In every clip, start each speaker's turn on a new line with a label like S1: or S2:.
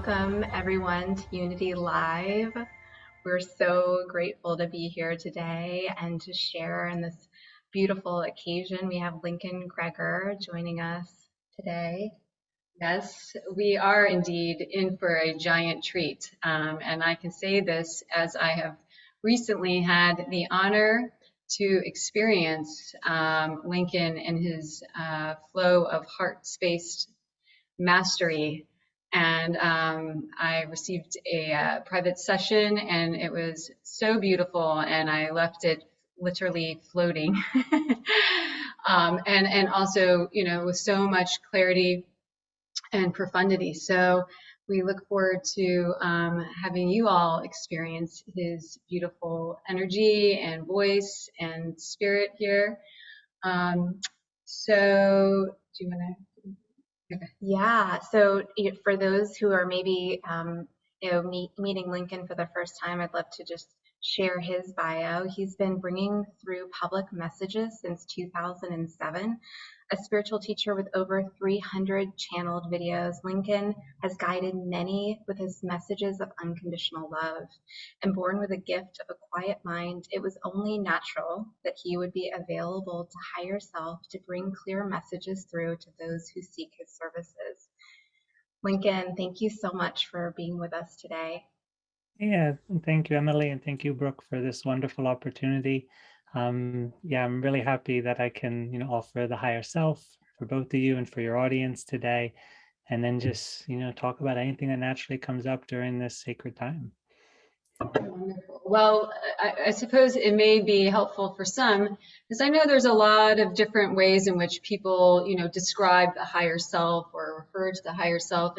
S1: Welcome everyone to Unity Live. We're so grateful to be here today and to share in this beautiful occasion. We have Lincoln Gergar joining us today.
S2: Yes, we are indeed in for a giant treat. And I can say this as I have recently had the honor to experience Lincoln in his flow of heart-spaced mastery. And I received a private session, and it was so beautiful, and I left it literally floating. And also, with so much clarity and profundity. So we look forward to having you all experience his beautiful energy and voice and spirit here. So do you want to? Okay.
S1: Yeah, so for those who are maybe meeting Lincoln for the first time, I'd love to just share his bio. He's been bringing through public messages since 2007. A spiritual teacher with over 300 channeled videos, Lincoln has guided many with his messages of unconditional love. And born with a gift of a quiet mind, it was only natural that he would be available to higher self to bring clear messages through to those who seek his services. Lincoln, thank you so much for being with us today.
S3: Yeah, thank you, Emily, and thank you, Brooke, for this wonderful opportunity. Yeah, I'm really happy that I can, offer the higher self for both of you and for your audience today, and then just, talk about anything that naturally comes up during this sacred time.
S2: Wonderful. Well, I suppose it may be helpful for some, because I know there's a lot of different ways in which people, describe the higher self or refer to the higher self.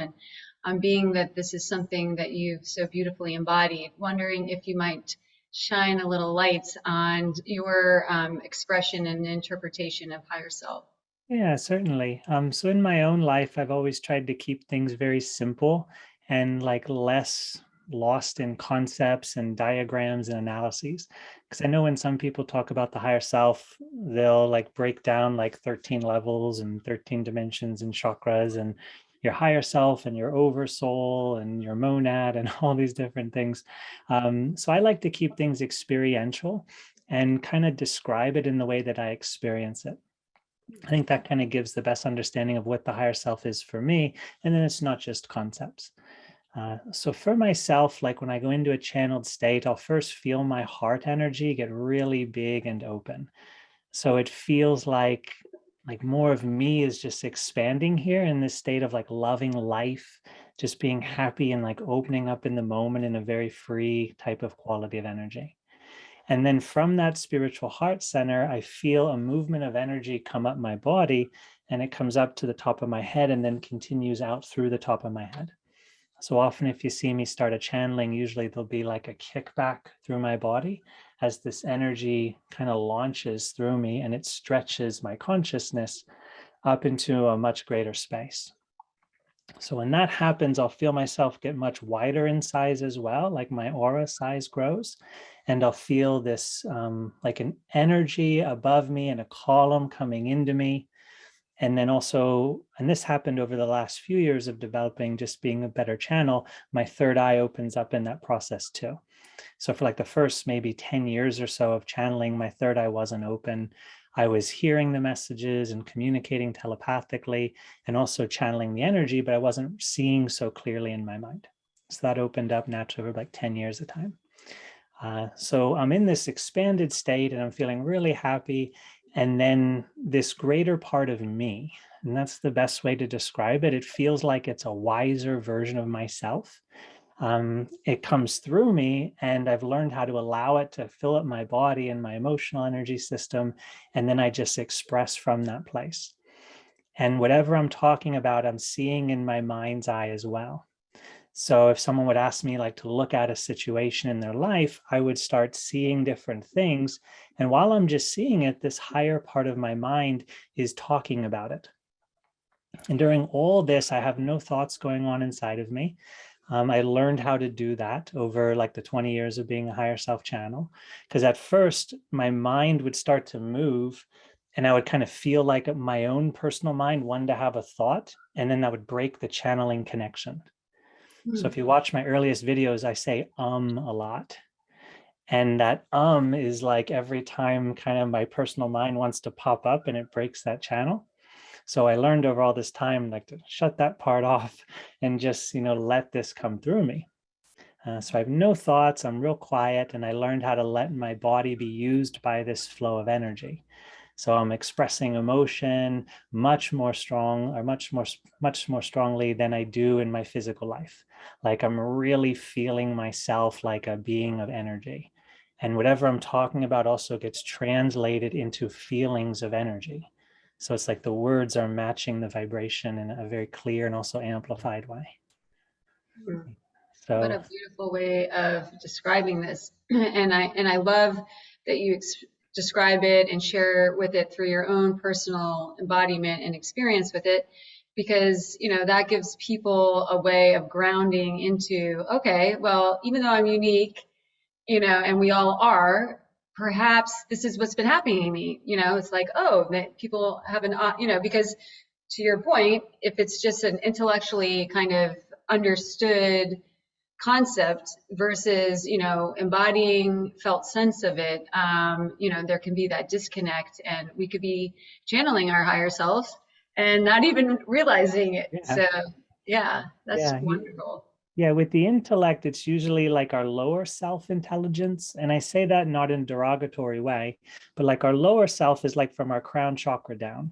S2: And being that this is something that you've so beautifully embodied, wondering if you might shine a little light on your expression and interpretation of higher self.
S3: Yeah, certainly. So in my own life, I've always tried to keep things very simple and like less lost in concepts and diagrams and analyses. Because I know when some people talk about the higher self, they'll like break down like 13 levels and 13 dimensions and chakras and your higher self and your oversoul and your monad and all these different things. So I like to keep things experiential and kind of describe it in the way that I experience it. I think that kind of gives the best understanding of what the higher self is for me. And then it's not just concepts. So for myself, like when I go into a channeled state, I'll first feel my heart energy get really big and open. So it feels like more of me is just expanding here in this state of like loving life, just being happy and like opening up in the moment in a very free type of quality of energy. And then from that spiritual heart center, I feel a movement of energy come up my body, and it comes up to the top of my head and then continues out through the top of my head. So often if you see me start a channeling, usually there'll be like a kickback through my body as this energy kind of launches through me and it stretches my consciousness up into a much greater space. So when that happens, I'll feel myself get much wider in size as well, like my aura size grows. And I'll feel this like an energy above me and a column coming into me. And then also, and this happened over the last few years of developing, just being a better channel, my third eye opens up in that process too. So for like the first maybe 10 years or so of channeling, my third eye wasn't open. I was hearing the messages and communicating telepathically and also channeling the energy, but I wasn't seeing so clearly in my mind. So that opened up naturally over like 10 years of time. So I'm in this expanded state and I'm feeling really happy. And then this greater part of me, and that's the best way to describe it, it feels like it's a wiser version of myself. It comes through me and I've learned how to allow it to fill up my body and my emotional energy system. And then I just express from that place. And whatever I'm talking about, I'm seeing in my mind's eye as well. So if someone would ask me like to look at a situation in their life, I would start seeing different things. And while I'm just seeing it, this higher part of my mind is talking about it. And during all this, I have no thoughts going on inside of me. I learned how to do that over like the 20 years of being a higher self channel. Because at first, my mind would start to move and I would kind of feel like my own personal mind wanted to have a thought, and then that would break the channeling connection. So if you watch my earliest videos, I say a lot. And that is like every time kind of my personal mind wants to pop up and it breaks that channel. So I learned over all this time, like to shut that part off and just, let this come through me. So I have no thoughts, I'm real quiet, and I learned how to let my body be used by this flow of energy. So I'm expressing emotion much more strongly than I do in my physical life. Like I'm really feeling myself like a being of energy. And whatever I'm talking about also gets translated into feelings of energy. So it's like the words are matching the vibration in a very clear and also amplified way.
S2: What
S3: So
S2: a beautiful way of describing this. And I love that you describe it and share with it through your own personal embodiment and experience with it, because that gives people a way of grounding into, okay, well, even though I'm unique, and we all are, perhaps this is what's been happening to me. It's like, oh, that people have because to your point, if it's just an intellectually kind of understood concept versus embodying felt sense of it, there can be that disconnect, and we could be channeling our higher selves and not even realizing it.
S3: yeah,
S2: So yeah, that's
S3: yeah.
S2: wonderful.
S3: Yeah, with the intellect, it's usually like our lower self intelligence. And I say that not in a derogatory way, but like our lower self is like from our crown chakra down.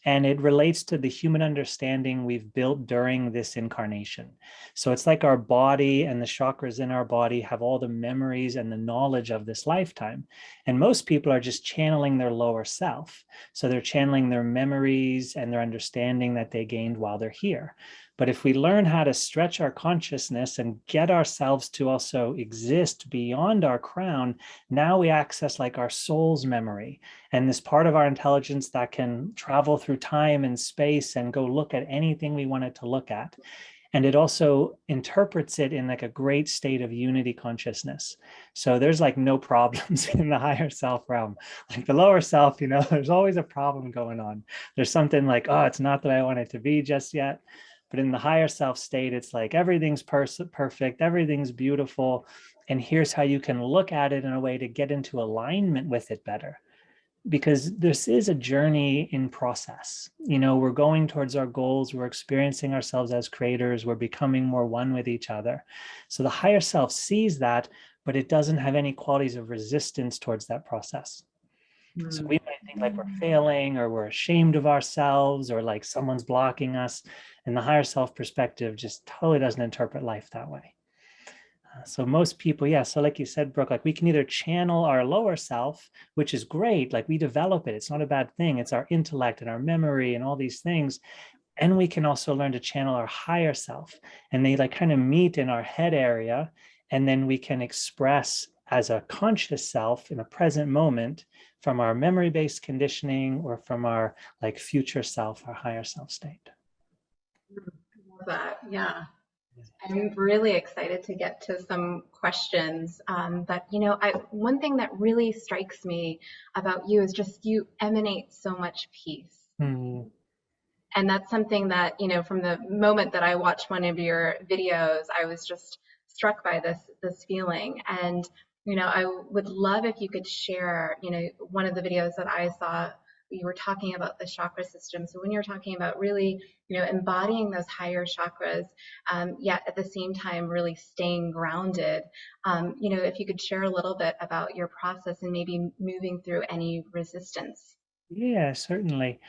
S3: And it relates to the human understanding we've built during this incarnation. So it's like our body and the chakras in our body have all the memories and the knowledge of this lifetime. And most people are just channeling their lower self. So they're channeling their memories and their understanding that they gained while they're here. But if we learn how to stretch our consciousness and get ourselves to also exist beyond our crown, now we access like our soul's memory and this part of our intelligence that can travel through time and space and go look at anything we want it to look at. And it also interprets it in like a great state of unity consciousness. So there's like no problems in the higher self realm. Like the lower self, there's always a problem going on. There's something like, oh, it's not that I want it to be just yet. But in the higher self state, it's like everything's perfect, everything's beautiful. And here's how you can look at it in a way to get into alignment with it better, because this is a journey in process. We're going towards our goals, we're experiencing ourselves as creators, we're becoming more one with each other. So the higher self sees that, but it doesn't have any qualities of resistance towards that process. So we might think like we're failing or we're ashamed of ourselves or like someone's blocking us. And the higher self perspective just totally doesn't interpret life that way. So most people, yeah. So like you said, Brooke, like we can either channel our lower self, which is great. Like we develop it. It's not a bad thing. It's our intellect and our memory and all these things. And we can also learn to channel our higher self. And they like kind of meet in our head area. And then we can express as a conscious self in a present moment from our memory-based conditioning or from our like future self, our higher self state.
S1: Love that. Yeah. I'm really excited to get to some questions. But one thing that really strikes me about you is just you emanate so much peace.
S3: Hmm.
S1: And that's something that, from the moment that I watched one of your videos, I was just struck by this feeling. And, I would love if you could share, one of the videos that I saw, you were talking about the chakra system. So when you're talking about really, embodying those higher chakras, yet at the same time really staying grounded, if you could share a little bit about your process and maybe moving through any resistance.
S3: Yeah, certainly.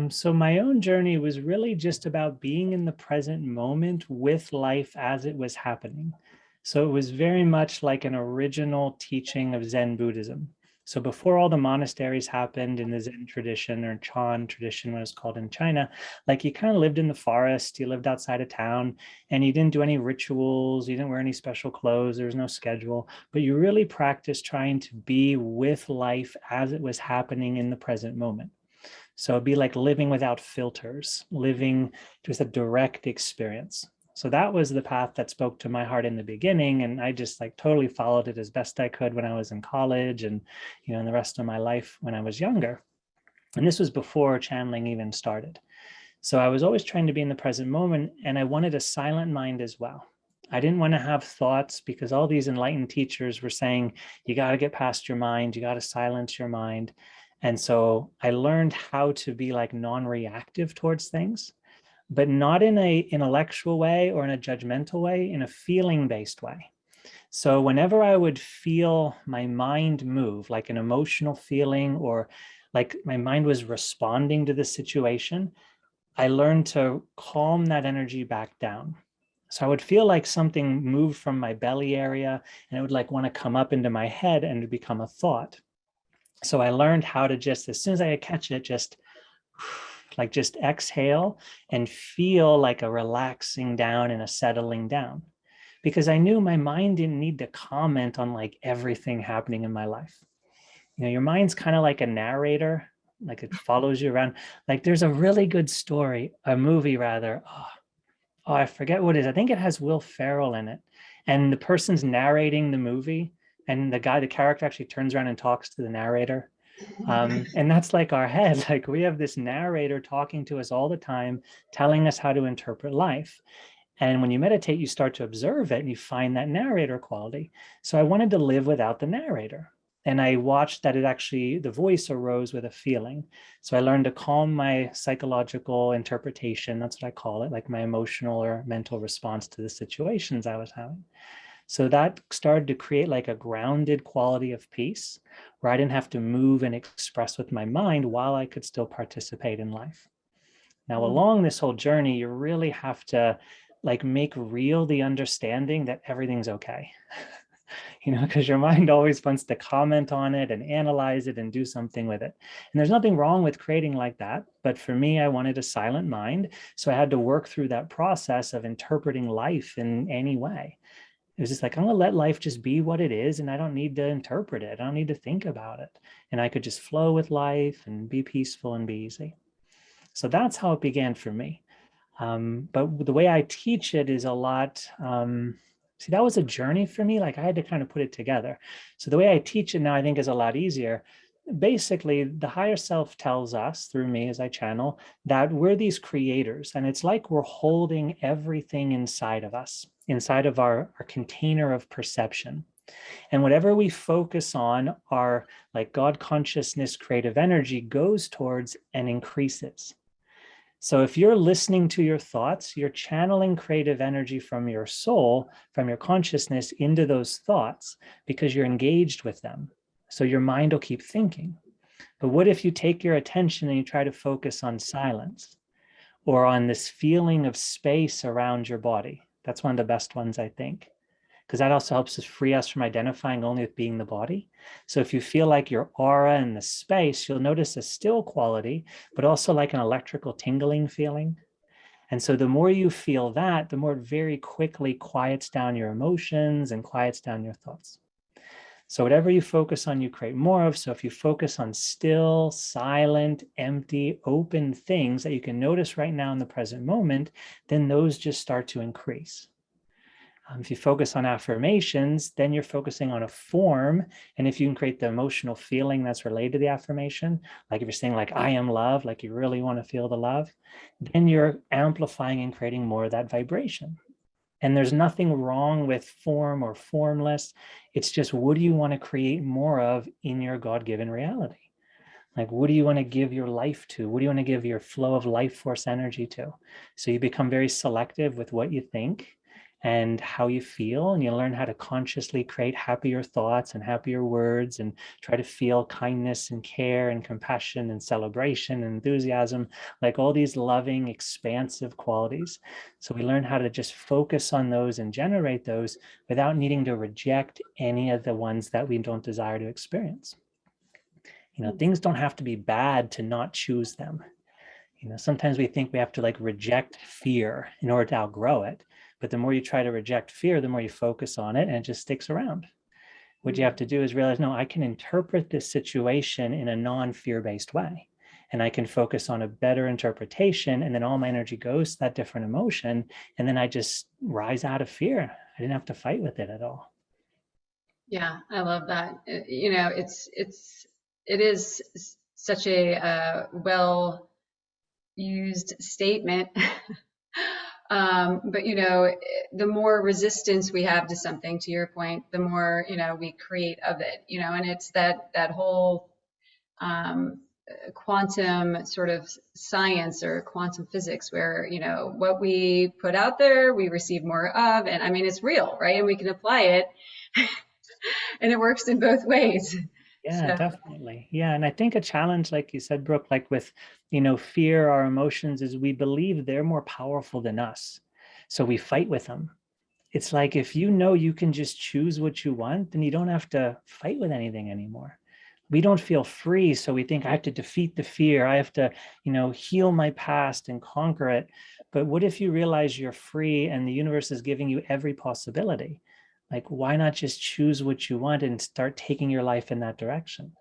S3: So my own journey was really just about being in the present moment with life as it was happening. So it was very much like an original teaching of Zen Buddhism. So before all the monasteries happened in the Zen tradition, or Chan tradition, what it's called in China, like you kind of lived in the forest, you lived outside of town, and you didn't do any rituals, you didn't wear any special clothes, there was no schedule, but you really practiced trying to be with life as it was happening in the present moment. So it'd be like living without filters, living with a direct experience. So that was the path that spoke to my heart in the beginning. And I just like totally followed it as best I could when I was in college and, in the rest of my life when I was younger. And this was before channeling even started. So I was always trying to be in the present moment, and I wanted a silent mind as well. I didn't want to have thoughts because all these enlightened teachers were saying, you got to get past your mind, you got to silence your mind. And so I learned how to be like non-reactive towards things, but not in a intellectual way or in a judgmental way, in a feeling-based way. So whenever I would feel my mind move, like an emotional feeling, or like my mind was responding to the situation, I learned to calm that energy back down. So I would feel like something moved from my belly area and it would like want to come up into my head and it become a thought. So I learned how to just, as soon as I catch it, just exhale and feel like a relaxing down and a settling down. Because I knew my mind didn't need to comment on like everything happening in my life. You know, your mind's kind of like a narrator, like it follows you around. Like there's a really good story, a movie rather. Oh, I forget what it is. I think it has Will Ferrell in it. And the person's narrating the movie, and the character actually turns around and talks to the narrator. And that's like our head. Like we have this narrator talking to us all the time, telling us how to interpret life. And when you meditate, you start to observe it and you find that narrator quality. So I wanted to live without the narrator. And I watched that the voice arose with a feeling. So I learned to calm my psychological interpretation. That's what I call it, like my emotional or mental response to the situations I was having. So that started to create like a grounded quality of peace where I didn't have to move and express with my mind while I could still participate in life. Now, along this whole journey, you really have to like make real the understanding that everything's okay. Because your mind always wants to comment on it and analyze it and do something with it. And there's nothing wrong with creating like that. But for me, I wanted a silent mind. So I had to work through that process of interpreting life in any way. It was just like, I'm going to let life just be what it is. And I don't need to interpret it. I don't need to think about it. And I could just flow with life and be peaceful and be easy. So that's how it began for me. But the way I teach it is a lot. See, that was a journey for me. Like I had to kind of put it together. So the way I teach it now, I think is a lot easier. Basically, the higher self tells us through me as I channel that we're these creators. And it's like we're holding everything inside of us, inside of our container of perception. And whatever we focus on, our like God consciousness, creative energy goes towards and increases. So if you're listening to your thoughts, you're channeling creative energy from your soul, from your consciousness into those thoughts because you're engaged with them. So your mind will keep thinking. But what if you take your attention and you try to focus on silence or on this feeling of space around your body? That's one of the best ones, I think, because that also helps us free us from identifying only with being the body. So if you feel like your aura and the space, you'll notice a still quality, but also like an electrical tingling feeling. And so the more you feel that, the more it very quickly quiets down your emotions and quiets down your thoughts. So whatever you focus on, you create more of. So if you focus on still, silent, empty, open things that you can notice right now in the present moment, then those just start to increase. If you focus on affirmations, then you're focusing on a form. And if you can create the emotional feeling that's related to the affirmation, like if you're saying like, I am love, like you really want to feel the love, then you're amplifying and creating more of that vibration. And there's nothing wrong with form or formless. It's just, what do you want to create more of in your God-given reality? Like, what do you want to give your life to? What do you want to give your flow of life force energy to? So you become very selective with what you think and how you feel, and you learn how to consciously create happier thoughts and happier words and try to feel kindness and care and compassion and celebration and enthusiasm, like all these loving, expansive qualities. So we learn how to just focus on those and generate those without needing to reject any of the ones that we don't desire to experience. Things don't have to be bad to not choose them. Sometimes we think we have to like reject fear in order to outgrow it. But the more you try to reject fear, the more you focus on it and it just sticks around. What you have to do is realize, no, I can interpret this situation in a non-fear-based way. And I can focus on a better interpretation. And then all my energy goes to that different emotion. And then I just rise out of fear. I didn't have to fight with it at all.
S2: Yeah, I love that. It is such a well used statement But, you know, the more resistance we have to something, to your point, the more, you know, we create of it, you know, and it's that whole um, quantum sort of science or quantum physics where, you know, what we put out there, we receive more of. And I mean, it's real, right? And we can apply it and it works in both ways.
S3: Yeah,
S2: So,
S3: definitely. Yeah. And I think a challenge, like you said, Brooke, like with, fear, our emotions, is we believe they're more powerful than us. So we fight with them. It's like if you know you can just choose what you want, then you don't have to fight with anything anymore. We don't feel free. So we think I have to defeat the fear. I have to, heal my past and conquer it. But what if you realize you're free and the universe is giving you every possibility? Like, why not just choose what you want and start taking your life in that direction?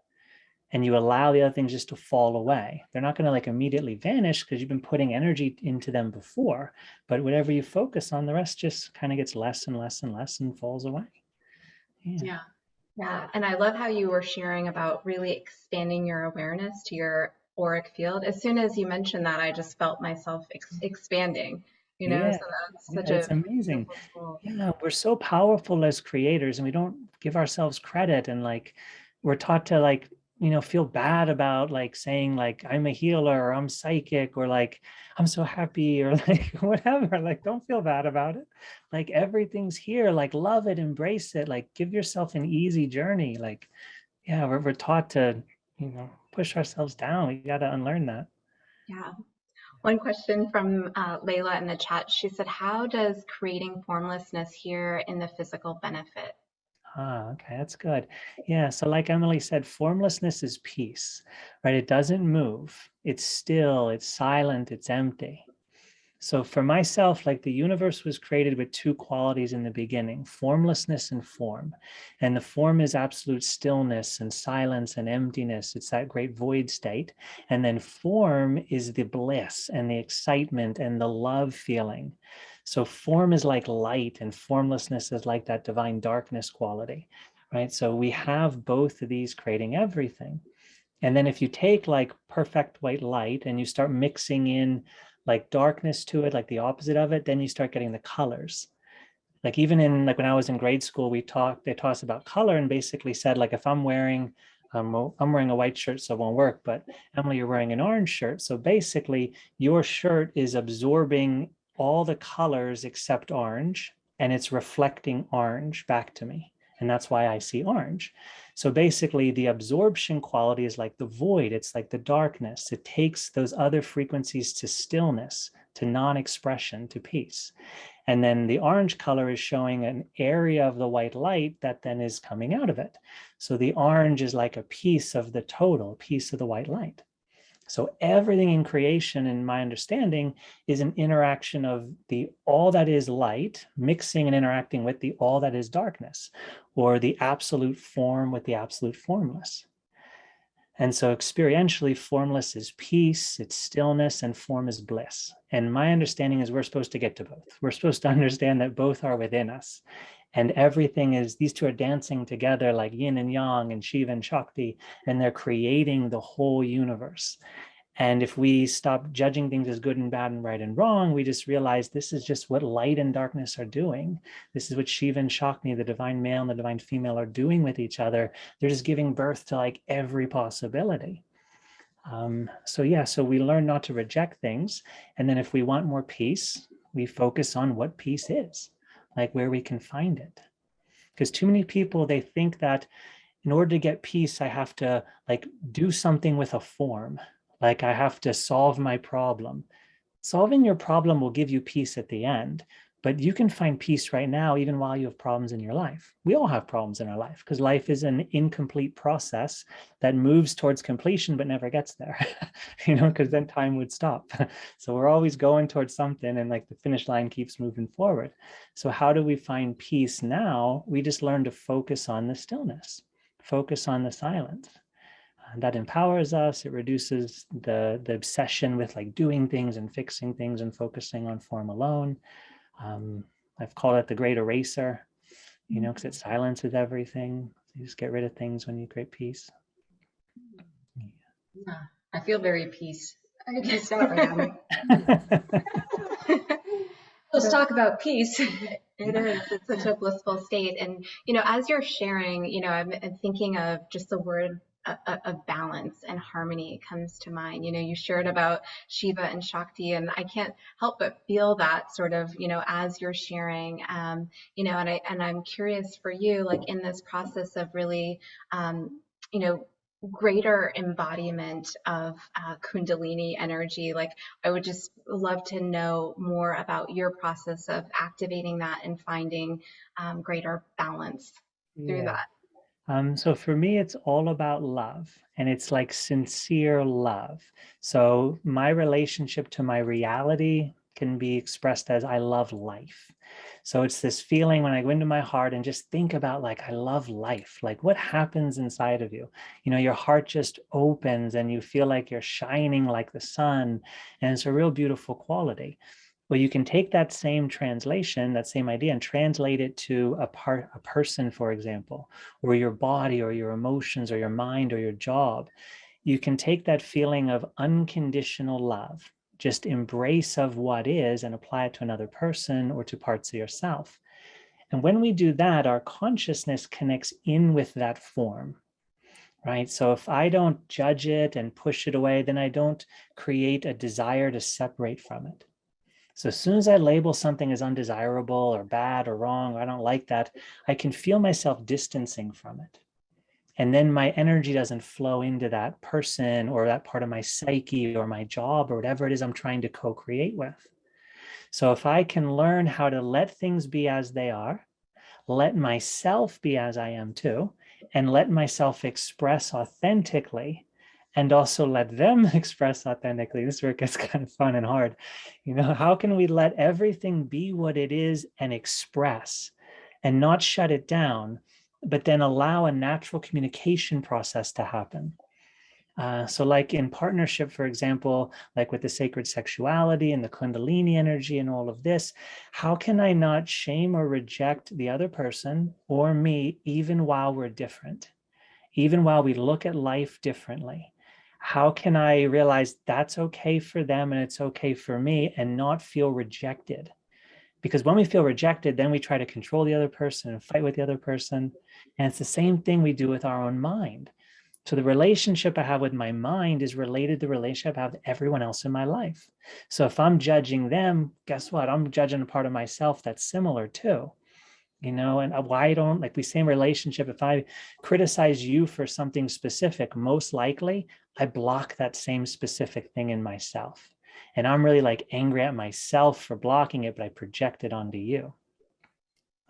S3: And you allow the other things just to fall away. They're not going to like immediately vanish because you've been putting energy into them before. But whatever you focus on, the rest just kind of gets less and less and less and falls away. Yeah.
S2: yeah.
S1: Yeah, and I love how you were sharing about really expanding your awareness to your auric field. As soon as you mentioned that, I just felt myself expanding,
S3: Yeah.
S1: so that's
S3: Yeah.
S1: such
S3: It's
S1: a
S3: amazing.
S1: beautiful tool.
S3: Yeah. We're so powerful as creators and we don't give ourselves credit. And like, we're taught to like, feel bad about like saying like, I'm a healer or I'm psychic or like, I'm so happy or like whatever. Like, don't feel bad about it. Like, everything's here. Like, love it, embrace it. Like, give yourself an easy journey. Like, yeah, we're taught to, push ourselves down. We got to unlearn that.
S1: Yeah. One question from Layla in the chat. She said, how does creating formlessness here in the physical benefit?
S3: Ah, okay, that's good. Yeah, so like Emily said, formlessness is peace, right? It doesn't move. It's still, it's silent, it's empty. So for myself, like the universe was created with two qualities in the beginning, formlessness and form. And the form is absolute stillness and silence and emptiness. It's that great void state. And then form is the bliss and the excitement and the love feeling. So form is like light and formlessness is like that divine darkness quality, right? So we have both of these creating everything. And then if you take like perfect white light and you start mixing in like darkness to it, like the opposite of it, then you start getting the colors. Like even in like when I was in grade school, they taught us about color and basically said like if well, I'm wearing a white shirt, so it won't work, but Emily, you're wearing an orange shirt. So basically your shirt is absorbing all the colors except orange, and it's reflecting orange back to me. And that's why I see orange. So basically the absorption quality is like the void. It's like the darkness. It takes those other frequencies to stillness, to non-expression, to peace. And then the orange color is showing an area of the white light that then is coming out of it. So the orange is like a piece of the total, piece of the white light. So everything in creation, in my understanding, is an interaction of the all that is light mixing and interacting with the all that is darkness, or the absolute form with the absolute formless. And so experientially, formless is peace, it's stillness, and form is bliss. And my understanding is we're supposed to get to both. We're supposed to understand that both are within us. And everything is, these two are dancing together like yin and yang and Shiva and Shakti, and they're creating the whole universe. And if we stop judging things as good and bad and right and wrong, we just realize this is just what light and darkness are doing. This is what Shiva and Shakti, the divine male and the divine female, are doing with each other. They're just giving birth to like every possibility. So we learn not to reject things. And then if we want more peace, we focus on what peace is, like where we can find it. Because too many people, they think that in order to get peace, I have to like do something with a form. Like I have to solve my problem. Solving your problem will give you peace at the end, but you can find peace right now, even while you have problems in your life. We all have problems in our life because life is an incomplete process that moves towards completion, but never gets there, because then time would stop. So we're always going towards something and like the finish line keeps moving forward. So how do we find peace now? We just learn to focus on the stillness, focus on the silence. That empowers us. It reduces the obsession with like doing things and fixing things and focusing on form alone. I've called it the great eraser, because it silences everything. You just get rid of things when you create peace.
S2: Yeah, I feel very peace. I guess.
S1: So,
S2: Let's talk about peace.
S1: It is. It's such a blissful state. And, as you're sharing, I'm thinking of just the word of balance and harmony comes to mind. You shared about Shiva and Shakti, and I can't help but feel that sort of, as you're sharing, and I'm curious for you, like in this process of really, you know, greater embodiment of Kundalini energy. Like, I would just love to know more about your process of activating that and finding greater balance through
S3: Yeah.
S1: that.
S3: So for me, it's all about love, and it's like sincere love. So my relationship to my reality can be expressed as I love life. So it's this feeling when I go into my heart and just think about, like, I love life. Like, what happens inside of you? Your heart just opens and you feel like you're shining like the sun, and it's a real beautiful quality. Well, you can take that same translation, that same idea, and translate it to a person, for example, or your body or your emotions or your mind or your job. You can take that feeling of unconditional love, just embrace of what is, and apply it to another person or to parts of yourself. And when we do that, our consciousness connects in with that form, right? So if I don't judge it and push it away, then I don't create a desire to separate from it. So as soon as I label something as undesirable or bad or wrong, or I don't like that, I can feel myself distancing from it. And then my energy doesn't flow into that person or that part of my psyche or my job or whatever it is I'm trying to co-create with. So if I can learn how to let things be as they are, let myself be as I am too, and let myself express authentically, and also let them express authentically. This work is kind of fun and hard. How can we let everything be what it is and express and not shut it down, but then allow a natural communication process to happen? So like in partnership, for example, like with the sacred sexuality and the Kundalini energy and all of this, how can I not shame or reject the other person or me, even while we're different, even while we look at life differently? How can I realize that's okay for them and it's okay for me, and not feel rejected? Because when we feel rejected, then we try to control the other person and fight with the other person. And it's the same thing we do with our own mind. So the relationship I have with my mind is related to the relationship I have with everyone else in my life. So if I'm judging them, guess what? I'm judging a part of myself that's similar too. And why don't, like, we same relationship, if I criticize you for something specific, most likely I block that same specific thing in myself. And I'm really like angry at myself for blocking it, but I project it onto you.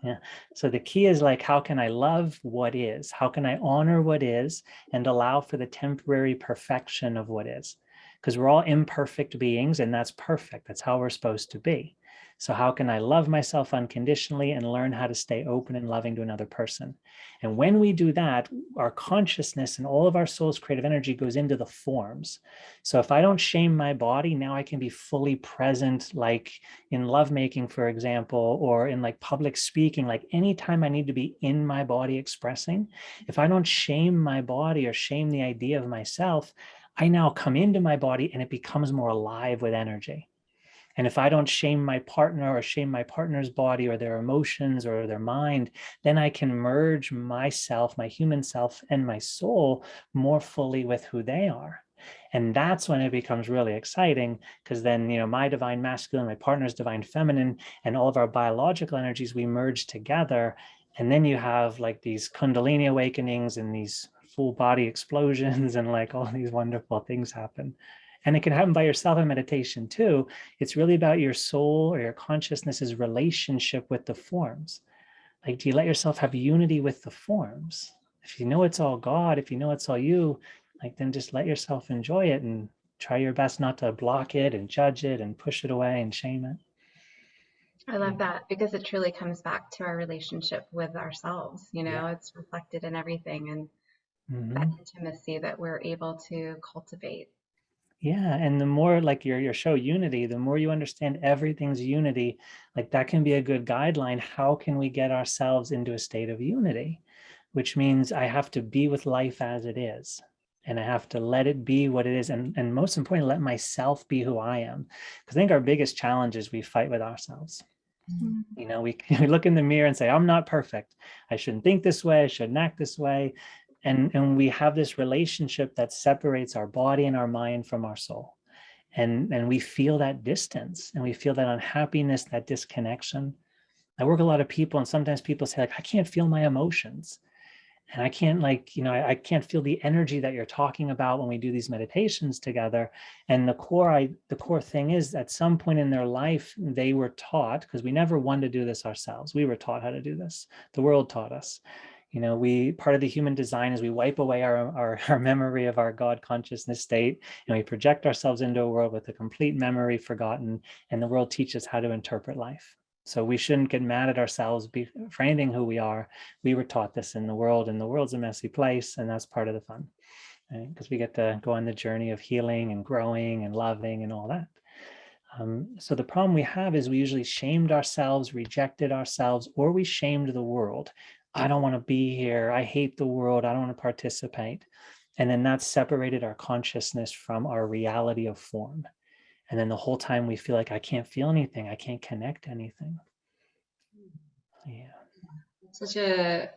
S3: Yeah. So the key is, like, how can I love what is? How can I honor what is and allow for the temporary perfection of what is? Because we're all imperfect beings, and that's perfect. That's how we're supposed to be. So how can I love myself unconditionally and learn how to stay open and loving to another person? And when we do that, our consciousness and all of our soul's creative energy goes into the forms. So if I don't shame my body, now I can be fully present, like in lovemaking, for example, or in like public speaking. Like anytime I need to be in my body expressing, if I don't shame my body or shame the idea of myself, I now come into my body and it becomes more alive with energy. And if I don't shame my partner or shame my partner's body or their emotions or their mind, then I can merge myself, my human self, and my soul more fully with who they are. And that's when it becomes really exciting, because then, my divine masculine, my partner's divine feminine, and all of our biological energies, we merge together. And then you have like these Kundalini awakenings and these full body explosions and like all these wonderful things happen. And it can happen by yourself in meditation too. It's really about your soul or your consciousness's relationship with the forms. Like, do you let yourself have unity with the forms? If you know it's all God, if you know it's all you, like, then just let yourself enjoy it and try your best not to block it and judge it and push it away and shame it.
S1: I love that, because it truly comes back to our relationship with ourselves.
S3: Yeah.
S1: It's reflected in everything, and that
S3: Mm-hmm.
S1: intimacy that we're able to cultivate.
S3: Yeah, and the more, like, your show Unity, the more you understand everything's unity, like that can be a good guideline. How can we get ourselves into a state of unity? Which means I have to be with life as it is. and I have to let it be what it is. And most importantly, let myself be who I am. Because I think our biggest challenge is we fight with ourselves. You know, we look in the mirror and say, I'm not perfect. I shouldn't think this way. I shouldn't act this way. And we have this relationship that separates our body and our mind from our soul. And we feel that distance, and we feel that unhappiness, that disconnection. I work with a lot of people, and sometimes people say, like, I can't feel my emotions. And I can't, like, you know, I can't feel the energy that you're talking about when we do these meditations together. And the core thing is, at some point in their life, they were taught, because we never wanted to do this ourselves. We were taught how to do this. The world taught us. You know, part of the human design is we wipe away our memory of our God consciousness state, and we project ourselves into a world with a complete memory forgotten, and the world teaches us how to interpret life. So we shouldn't get mad at ourselves for anything who we are. We were taught this in the world, and the world's a messy place, and that's part of the fun, right? Because we get to go on the journey of healing and growing and loving and all that. So the problem we have is we usually shamed ourselves, rejected ourselves, or we shamed the world. I don't want to be here. I hate the world. I don't want to participate. And then that separated our consciousness from our reality of form. And then the whole time we feel like I can't feel anything. I can't connect anything. Yeah.
S2: Such a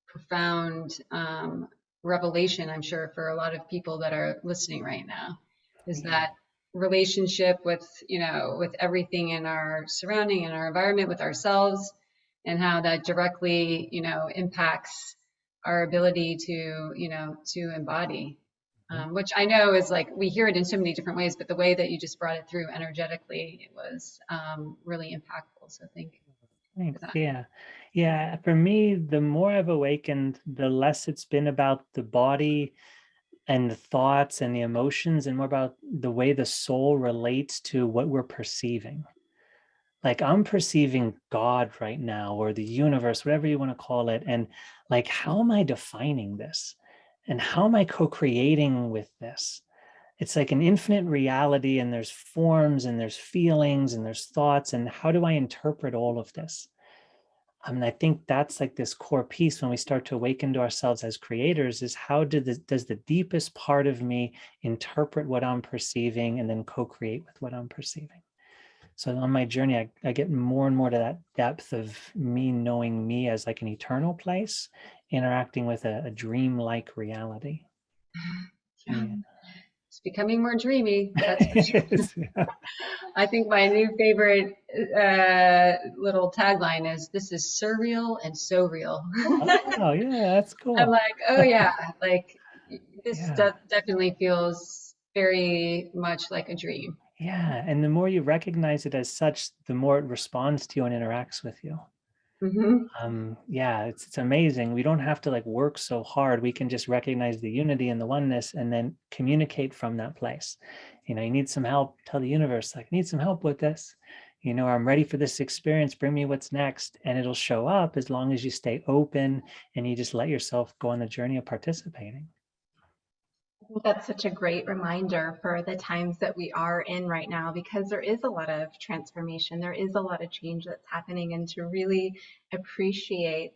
S2: profound revelation, I'm sure, for a lot of people that are listening right now, is that relationship with, you know, with everything in our surrounding, in our environment, with ourselves, and how that directly, you know, impacts our ability to, you know, to embody. Which I know is, like, we hear it in so many different ways, but the way that you just brought it through energetically, it was really impactful. So thank you for
S3: Thanks.
S2: that.
S3: Yeah. Yeah. For me, the more I've awakened, the less it's been about the body and the thoughts and the emotions, and more about the way the soul relates to what we're perceiving. Like, I'm perceiving God right now, or the universe, whatever you want to call it. And, like, how am I defining this? And how am I co-creating with this? It's like an infinite reality, and there's forms and there's feelings and there's thoughts. And how do I interpret all of this? I mean, I think that's like this core piece when we start to awaken to ourselves as creators, is how does the deepest part of me interpret what I'm perceiving and then co-create with what I'm perceiving. So on my journey, I get more and more to that depth of me knowing me as like an eternal place, interacting with a dream-like reality. Yeah.
S2: It's becoming more dreamy, that's for sure.
S3: Yes, yeah.
S2: I think my new favorite little tagline is, "This is surreal and so real."
S3: Oh, yeah, that's
S2: I'm
S3: cool.
S2: like, oh yeah, like this
S3: Yeah.
S2: definitely feels very much like a dream.
S3: Yeah. And the more you recognize it as such, the more it responds to you and interacts with you.
S2: Hmm.
S3: Yeah, it's amazing. We don't have to like work so hard. We can just recognize the unity and the oneness, and then communicate from that place. You know, you need some help, tell the universe, like, need some help with this. You know, I'm ready for this experience. Bring me what's next. And it'll show up, as long as you stay open and you just let yourself go on the journey of participating.
S1: I think that's such a great reminder for the times that we are in right now, because there is a lot of transformation, there is a lot of change that's happening, and to really appreciate,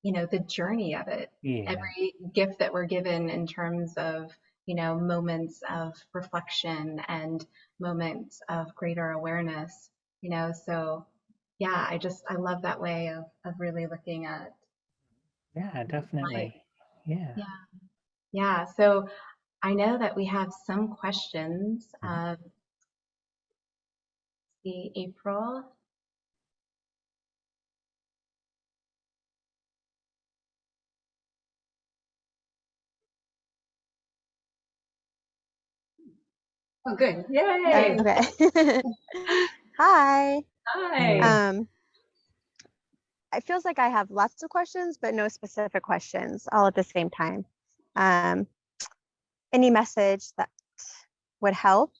S1: you know, the journey of it.
S3: Yeah.
S1: Every gift that we're given in terms of, you know, moments of reflection and moments of greater awareness, you know, so yeah, I love that way of really looking at
S3: Yeah,
S1: life.
S3: definitely. Yeah.
S1: Yeah. Yeah. So I know that we have some questions.
S3: Mhm.
S1: See, April.
S2: Oh, good. Yay.
S4: Okay. Hi.
S2: Hi.
S3: Hey.
S4: It feels like I have lots of questions, but no specific questions all at the same time. Um, any message that would help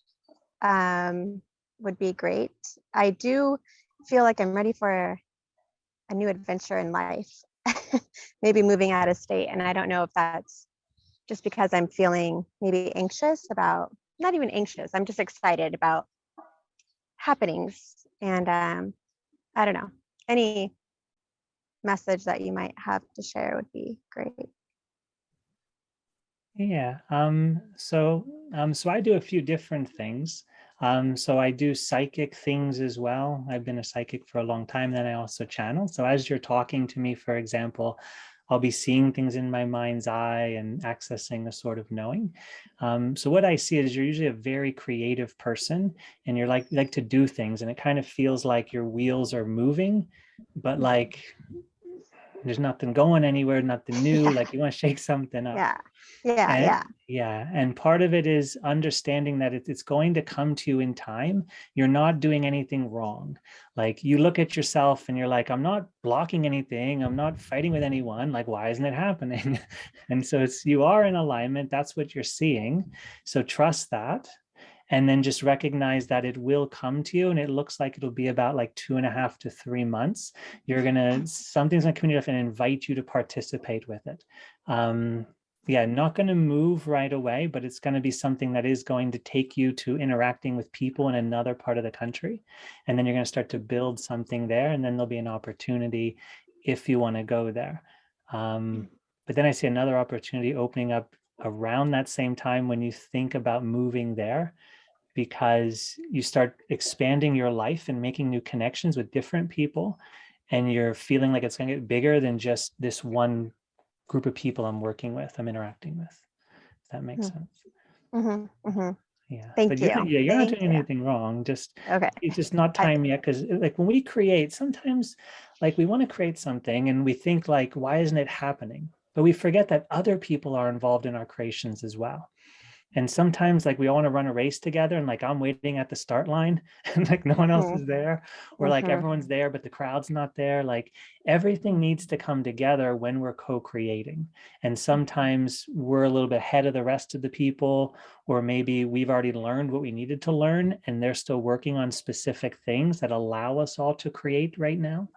S4: would be great. I do feel like I'm ready for a new adventure in life, maybe moving out of state. And I don't know if that's just because I'm feeling maybe anxious about, not even anxious, I'm just excited about happenings. And I don't know, any message that you might have to share would be great.
S3: Yeah. So I do a few different things. So I do psychic things as well. I've been a psychic for a long time. Then I also channel. So as you're talking to me, for example, I'll be seeing things in my mind's eye and accessing a sort of knowing. So what I see is you're usually a very creative person, and you're like to do things, and it kind of feels like your wheels are moving, but like there's nothing going anywhere, nothing new.
S4: Yeah,
S3: Like you want to shake something up.
S4: yeah, yeah,
S3: And
S4: yeah.
S3: yeah, and part of it is understanding that it's going to come to you in time. You're not doing anything wrong. Like you look at yourself and you're like, I'm not blocking anything. I'm not fighting with anyone. Like, why isn't it happening? And so it's you are in alignment. That's what you're seeing. So trust that. And then just recognize that it will come to you. And it looks like it'll be about like 2.5 to 3 months. Something's gonna come to you and invite you to participate with it. Yeah, not going to move right away, but it's going to be something that is going to take you to interacting with people in another part of the country. And then you're going to start to build something there. And then there'll be an opportunity if you want to go there. But then I see another opportunity opening up around that same time when you think about moving there, because you start expanding your life and making new connections with different people. And you're feeling like it's going to get bigger than just this one group of people I'm working with, I'm interacting with. If that makes sense.
S4: Mm-hmm, mm-hmm.
S3: Yeah, but
S4: Thank
S3: you're
S4: you.
S3: yeah, you're not
S4: Thank
S3: doing
S4: you.
S3: anything wrong. Just
S4: Okay.
S3: it's just not
S4: I,
S3: time yet. Because like when we create, sometimes like we want to create something and we think like, why isn't it happening? But we forget that other people are involved in our creations as well. And sometimes like we all want to run a race together, and like I'm waiting at the start line and like no one else
S4: mm-hmm,
S3: is there, or like
S4: mm-hmm,
S3: everyone's there but the crowd's not there. Like everything needs to come together when we're co-creating. And sometimes we're a little bit ahead of the rest of the people, or maybe we've already learned what we needed to learn and they're still working on specific things that allow us all to create right now,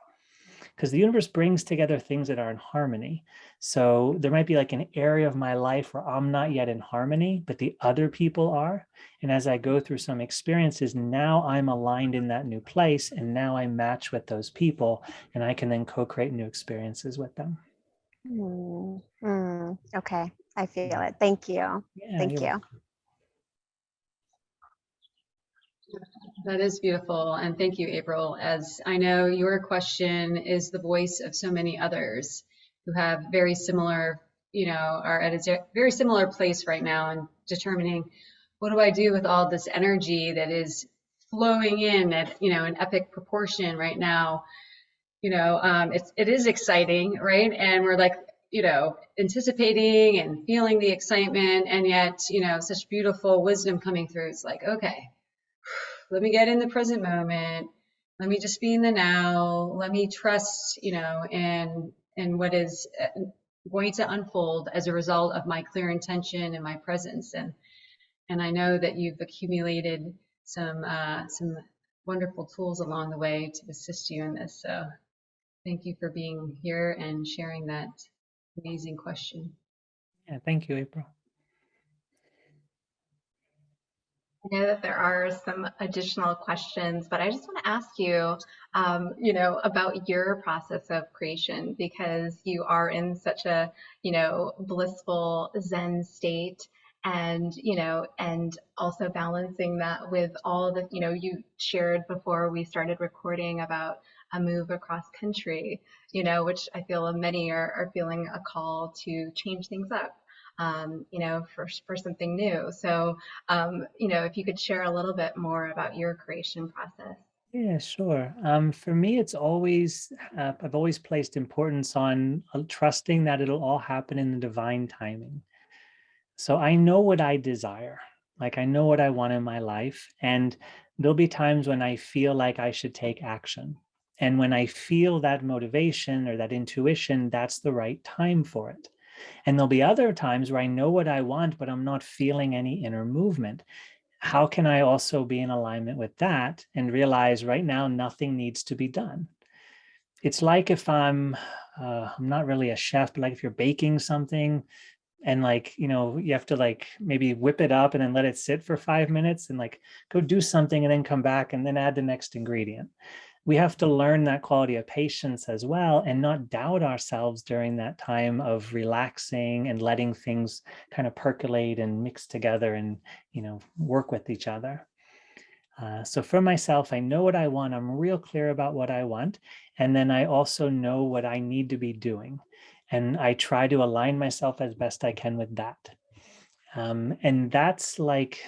S3: because the universe brings together things that are in harmony. So there might be like an area of my life where I'm not yet in harmony, but the other people are. And as I go through some experiences, now I'm aligned in that new place. And now I match with those people and I can then co-create new experiences with them.
S4: Okay. I feel
S3: Yeah.
S4: it. Thank you.
S3: Yeah,
S4: Thank
S3: you're
S4: you.
S3: welcome.
S2: That is beautiful. And thank you, April. As I know your question is the voice of so many others who have very similar, are at a very similar place right now and determining what do I do with all this energy that is flowing in at, an epic proportion right now. It is exciting, right? And we're like, anticipating and feeling the excitement, and yet, such beautiful wisdom coming through. It's like, okay, let me get in the present moment. Let me just be in the now. Let me trust, in what is going to unfold as a result of my clear intention and my presence. And I know that you've accumulated some wonderful tools along the way to assist you in this. So thank you for being here and sharing that amazing question.
S3: Yeah, thank you, April.
S1: I know that there are some additional questions, but I just want to ask you, about your process of creation, because you are in such a, blissful Zen state, and, and also balancing that with all the, you shared before we started recording about a move across country, which I feel many are feeling a call to change things up, for something new. So, if you could share a little bit more about your creation process.
S3: Yeah, sure. For me, I've always placed importance on trusting that it'll all happen in the divine timing. So I know what I desire. Like I know what I want in my life. And there'll be times when I feel like I should take action. And when I feel that motivation or that intuition, that's the right time for it. And there'll be other times where I know what I want, but I'm not feeling any inner movement. How can I also be in alignment with that and realize right now nothing needs to be done? It's like if I'm not really a chef, but like if you're baking something and like, you have to like maybe whip it up and then let it sit for 5 minutes and like go do something and then come back and then add the next ingredient. we have to learn that quality of patience as well, and not doubt ourselves during that time of relaxing and letting things kind of percolate and mix together and, work with each other. So for myself, I know what I want. I'm real clear about what I want. And then I also know what I need to be doing. And I try to align myself as best I can with that. And that's like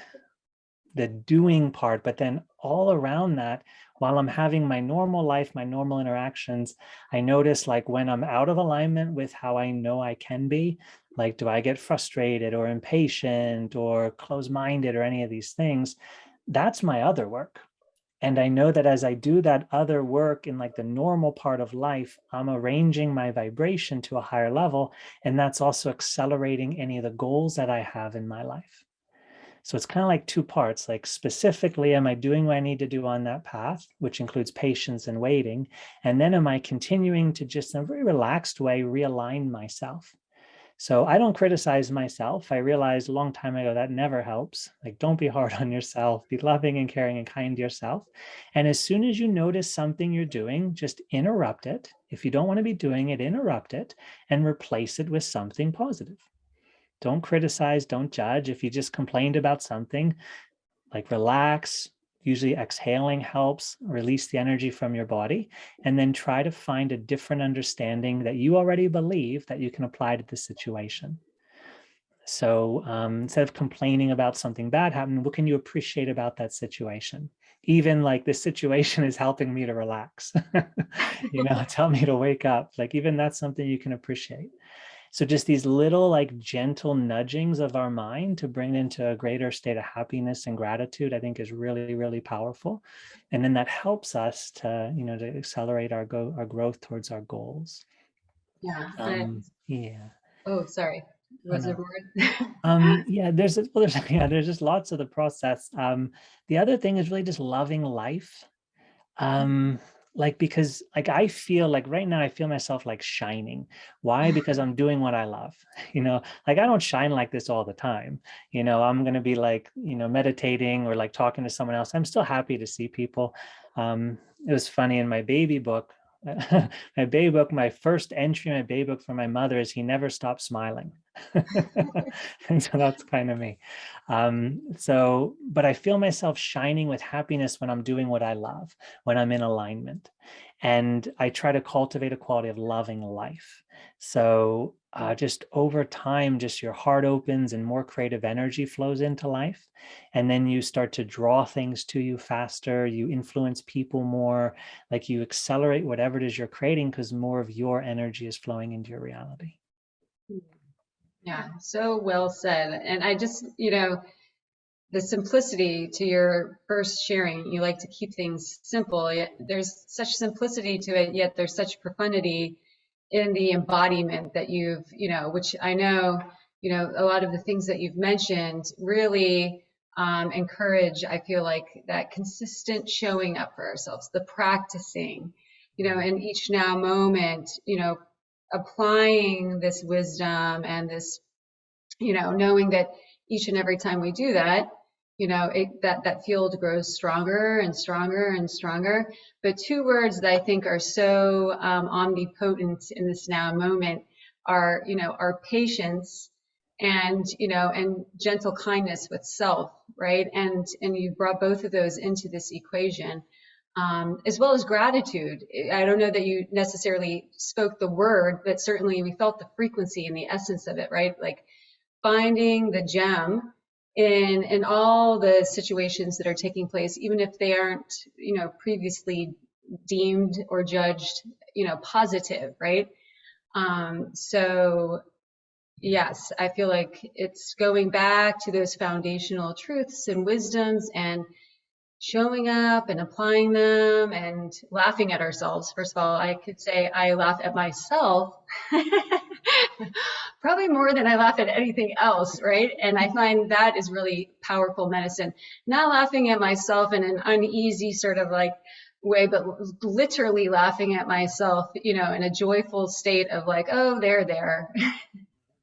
S3: the doing part. But then all around that, while I'm having my normal life, my normal interactions, I notice like when I'm out of alignment with how I know I can be, like, do I get frustrated or impatient or close-minded or any of these things? That's my other work. And I know that as I do that other work in like the normal part of life, I'm arranging my vibration to a higher level. And that's also accelerating any of the goals that I have in my life. So it's kind of like two parts, like specifically, am I doing what I need to do on that path, which includes patience and waiting? And then am I continuing to just in a very relaxed way, realign myself? So I don't criticize myself. I realized a long time ago that never helps. Like, don't be hard on yourself. Be loving and caring and kind to yourself. And as soon as you notice something you're doing, just interrupt it. If you don't want to be doing it, interrupt it and replace it with something positive. Don't criticize, don't judge. If you just complained about something, like relax. Usually exhaling helps release the energy from your body, and then try to find a different understanding that you already believe that you can apply to the situation. So instead of complaining about something bad happening, what can you appreciate about that situation? Even like this situation is helping me to relax, it's helping me to wake up. Like even that's something you can appreciate. So just these little like gentle nudgings of our mind to bring it into a greater state of happiness and gratitude, I think is really, really powerful. And then that helps us to, to accelerate our growth towards our goals.
S2: Yeah.
S3: Yeah.
S2: Oh, sorry.
S3: Oh,
S2: Was
S3: no.
S2: it a word?
S3: Yeah, there's just lots of the process. The other thing is really just loving life. Like, because like I feel like right now I feel myself like shining. Why? Because I'm doing what I love. Like I don't shine like this all the time. I'm gonna be like, meditating or like talking to someone else. I'm still happy to see people. It was funny in my baby book. My first entry in my baby book for my mother is he never stopped smiling. And so that's kind of me. But I feel myself shining with happiness when I'm doing what I love, when I'm in alignment. And I try to cultivate a quality of loving life. So just over time, just your heart opens and more creative energy flows into life. And then you start to draw things to you faster. You influence people more, like you accelerate whatever it is you're creating because more of your energy is flowing into your reality.
S2: Yeah, so well said. And I just, the simplicity to your first sharing, you like to keep things simple. Yet there's such simplicity to it, yet there's such profundity in the embodiment that you've, which I know, a lot of the things that you've mentioned really encourage, I feel like, that consistent showing up for ourselves, the practicing, in each now moment, applying this wisdom and this, knowing that each and every time we do that, that field grows stronger and stronger and stronger. But two words that I think are so omnipotent in this now moment are, our patience and, and gentle kindness with self, right? And you brought both of those into this equation, as well as gratitude. I don't know that you necessarily spoke the word, but certainly we felt the frequency and the essence of it, right? Like finding the gem in all the situations that are taking place, even if they aren't, previously deemed or judged, positive, right? So yes, I feel like it's going back to those foundational truths and wisdoms and showing up and applying them and laughing at ourselves. First of all, I could say I laugh at myself probably more than I laugh at anything else, right? And I find that is really powerful medicine. Not laughing at myself in an uneasy sort of like way, but literally laughing at myself, in a joyful state of like, oh, there.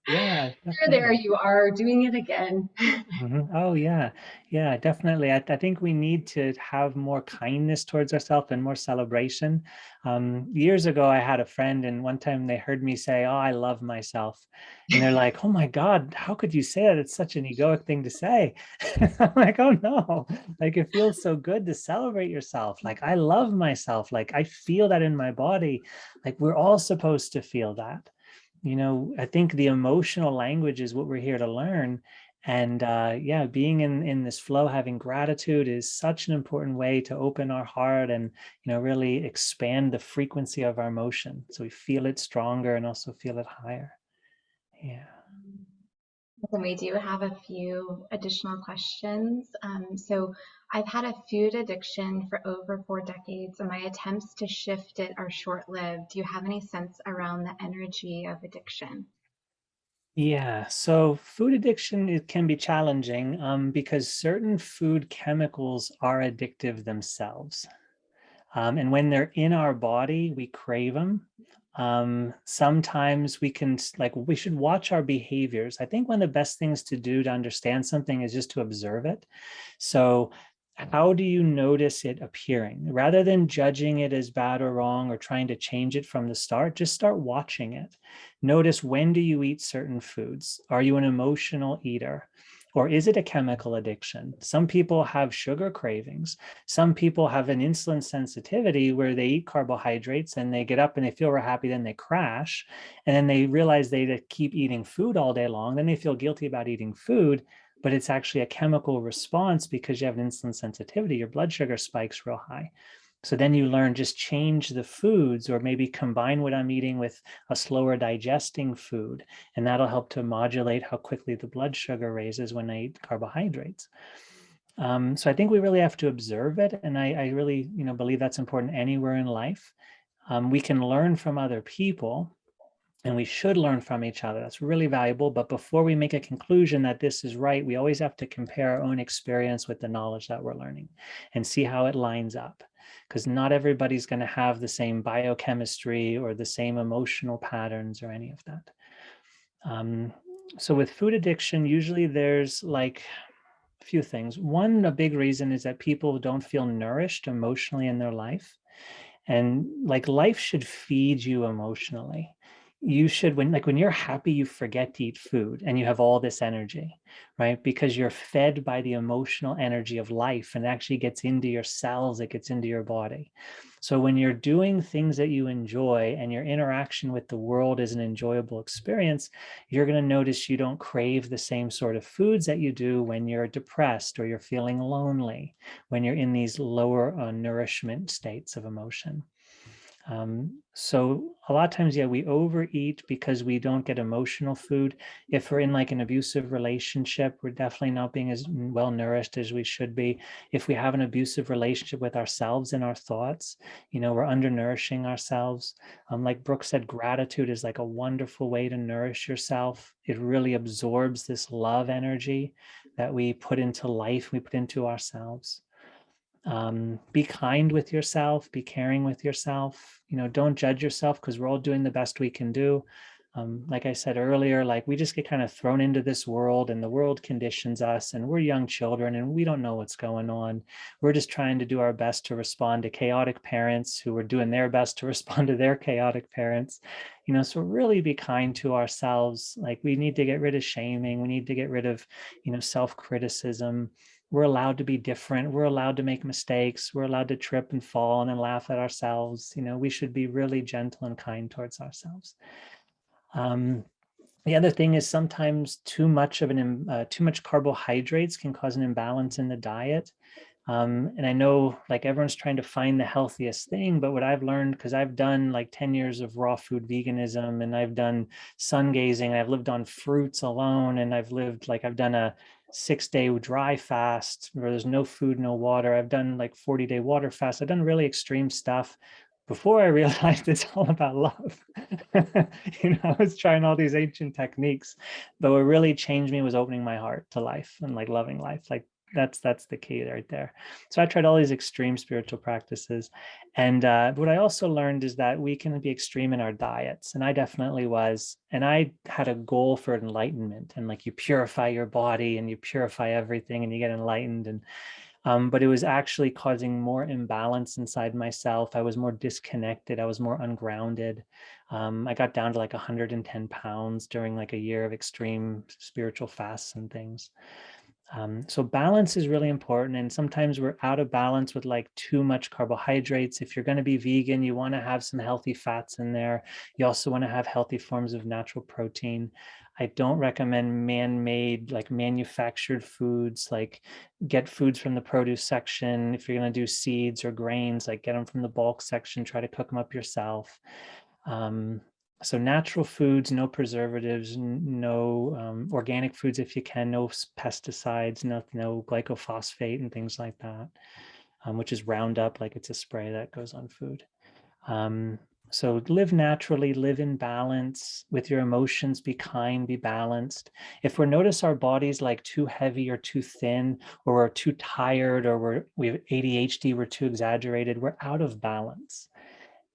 S3: Yeah,
S2: There
S3: definitely.
S2: you are doing it again.
S3: Oh yeah, yeah, definitely. I think we need to have more kindness towards ourselves and more celebration. Years ago, I had a friend, and one time they heard me say, "Oh, I love myself," and they're like, "Oh my God, how could you say that? It's such an egoic thing to say." I'm like, "Oh no, like it feels so good to celebrate yourself. Like I love myself. Like I feel that in my body. Like we're all supposed to feel that." I think the emotional language is what we're here to learn. And yeah, being in this flow, having gratitude is such an important way to open our heart and really expand the frequency of our emotion, so we feel it stronger and also feel it higher. Yeah.
S1: And we do have a few additional questions. So I've had a food addiction for over 4 decades, and my attempts to shift it are short-lived. Do you have any sense around the energy of addiction?
S3: Yeah, so food addiction, it can be challenging because certain food chemicals are addictive themselves. And when they're in our body, we crave them. Sometimes we should watch our behaviors. I think one of the best things to do to understand something is just to observe it. So, how do you notice it appearing? Rather than judging it as bad or wrong or trying to change it from the start, just start watching it. Notice, when do you eat certain foods? Are you an emotional eater? Or is it a chemical addiction? Some people have sugar cravings. Some people have an insulin sensitivity where they eat carbohydrates and they get up and they feel real happy, then they crash. And then they realize they keep eating food all day long. Then they feel guilty about eating food, but it's actually a chemical response because you have an insulin sensitivity. Your blood sugar spikes real high. So then you learn, just change the foods or maybe combine what I'm eating with a slower digesting food. And that'll help to modulate how quickly the blood sugar raises when I eat carbohydrates. So I think we really have to observe it. And I really, believe that's important anywhere in life. We can learn from other people, and we should learn from each other. That's really valuable. But before we make a conclusion that this is right, we always have to compare our own experience with the knowledge that we're learning and see how it lines up. Because not everybody's going to have the same biochemistry or the same emotional patterns or any of that. Um, so with food addiction, usually there's like a few things. One, a big reason is that people don't feel nourished emotionally in their life. And like life should feed you emotionally. You should, when you're happy, you forget to eat food and you have all this energy, right? Because you're fed by the emotional energy of life, and it actually gets into your cells, it gets into your body. So when you're doing things that you enjoy and your interaction with the world is an enjoyable experience, you're going to notice you don't crave the same sort of foods that you do when you're depressed or you're feeling lonely, when you're in these lower nourishment states of emotion. So a lot of times, yeah, we overeat because we don't get emotional food. If we're in like an abusive relationship, we're definitely not being as well nourished as we should be. If we have an abusive relationship with ourselves and our thoughts, we're undernourishing ourselves. Like Brooke said, gratitude is like a wonderful way to nourish yourself. It really absorbs this love energy that we put into life, we put into ourselves. Be kind with yourself, be caring with yourself. Don't judge yourself, because we're all doing the best we can do. Like I said earlier, like we just get kind of thrown into this world, and the world conditions us, and we're young children and we don't know what's going on. We're just trying to do our best to respond to chaotic parents who are doing their best to respond to their chaotic parents. So really be kind to ourselves. Like we need to get rid of shaming. We need to get rid of, self-criticism. We're allowed to be different. We're allowed to make mistakes. We're allowed to trip and fall and then laugh at ourselves. We should be really gentle and kind towards ourselves. Um, the other thing is, sometimes too much carbohydrates can cause an imbalance in the diet. And I know like everyone's trying to find the healthiest thing, but what I've learned, because I've done like 10 years of raw food veganism, and I've done sun gazing, I've lived on fruits alone, and I've done a 6-day dry fast where there's no food, no water. I've done like 40-day water fast. I've done really extreme stuff before I realized it's all about love. I was trying all these ancient techniques, but what really changed me was opening my heart to life and like loving life. Like that's the key right there. So I tried all these extreme spiritual practices, and what I also learned is that we can be extreme in our diets, and I definitely was. And I had a goal for enlightenment, and like you purify your body and you purify everything and you get enlightened, and but it was actually causing more imbalance inside myself. I was more disconnected. I was more ungrounded. I got down to like 110 pounds during like a year of extreme spiritual fasts and things. So balance is really important. And sometimes we're out of balance with like too much carbohydrates. If you're going to be vegan, you want to have some healthy fats in there. You also want to have healthy forms of natural protein. I don't recommend man-made, like manufactured foods, like get foods from the produce section. If you're going to do seeds or grains, like get them from the bulk section, try to cook them up yourself. So natural foods, no preservatives, no organic foods if you can, no pesticides, no glyphosate and things like that, which is Roundup, like it's a spray that goes on food. So live naturally, live in balance with your emotions, be kind, be balanced. If we notice our bodies like too heavy or too thin, or we're too tired, or we have ADHD, we're too exaggerated, we're out of balance.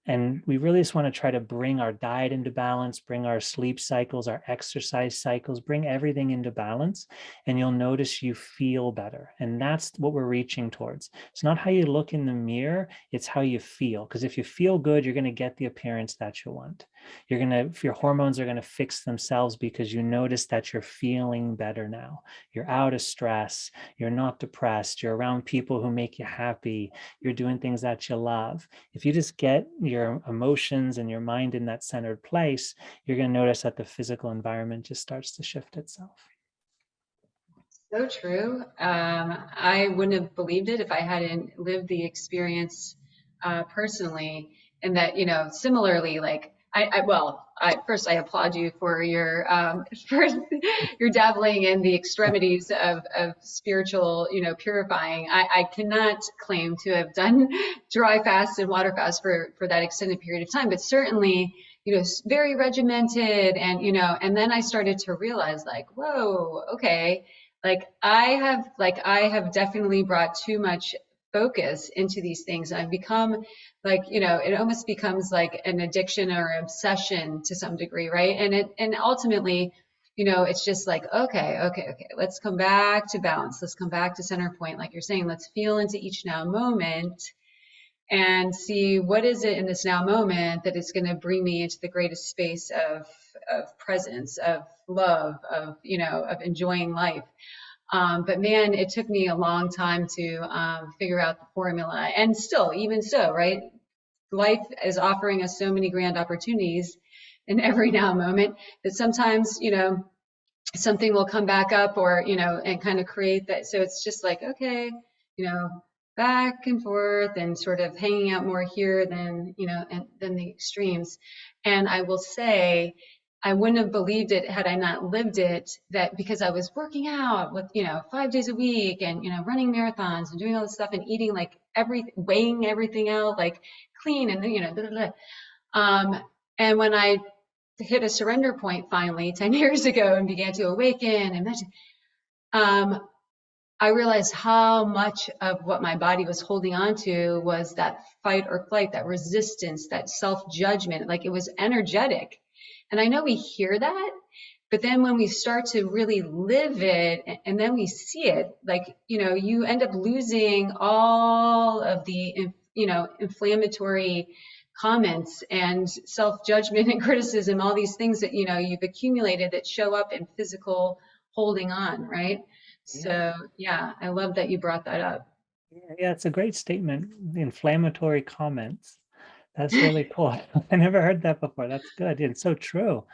S3: And we really just want to try to bring our diet into balance, bring our sleep cycles, our exercise cycles, bring everything into balance. And you'll notice you feel better. And that's what we're reaching towards. It's not how you look in the mirror, it's how you feel. Because if you feel good, you're going to get the appearance that you want. If your hormones are going to fix themselves because you notice that you're feeling better now. You're out of stress. You're not depressed. You're around people who make you happy. You're doing things that you love. If you just get your emotions and your mind in that centered place, you're going to notice that the physical environment just starts to shift itself.
S2: So true. I wouldn't have believed it if I hadn't lived the experience personally. And that, similarly, like first I applaud you for your your dabbling in the extremities of spiritual, purifying. I cannot claim to have done dry fast and water fast for that extended period of time, but certainly, very regimented, and then I started to realize like, whoa, okay. Like I have definitely brought too much focus into these things. I've become like, it almost becomes like an addiction or obsession to some degree, right? And ultimately, it's just like, okay, let's come back to balance. Let's come back to center point. Like you're saying, let's feel into each now moment and see what is it in this now moment that is going to bring me into the greatest space of presence, of love, of enjoying life. But man, it took me a long time to figure out the formula. And still, even so, right? Life is offering us so many grand opportunities in every now moment that sometimes, something will come back up or, and kind of create that. So it's just like, okay, back and forth and sort of hanging out more here than, and than the extremes. And I will say, I wouldn't have believed it had I not lived it, that because I was working out with, 5 days a week and, running marathons and doing all this stuff and eating like weighing everything out, like clean and, blah, blah, blah. And when I hit a surrender point finally 10 years ago and began to awaken and meditate, I realized how much of what my body was holding on to was that fight or flight, that resistance, that self-judgment, like it was energetic. And I know we hear that, but then when we start to really live it and then we see it, like, you end up losing all of the, inflammatory comments and self-judgment and criticism, all these things that, you've accumulated that show up in physical holding on, right? So, yeah, I love that you brought that up.
S3: Yeah, it's a great statement. Inflammatory comments. That's really cool. I never heard that before. That's good. It's so true.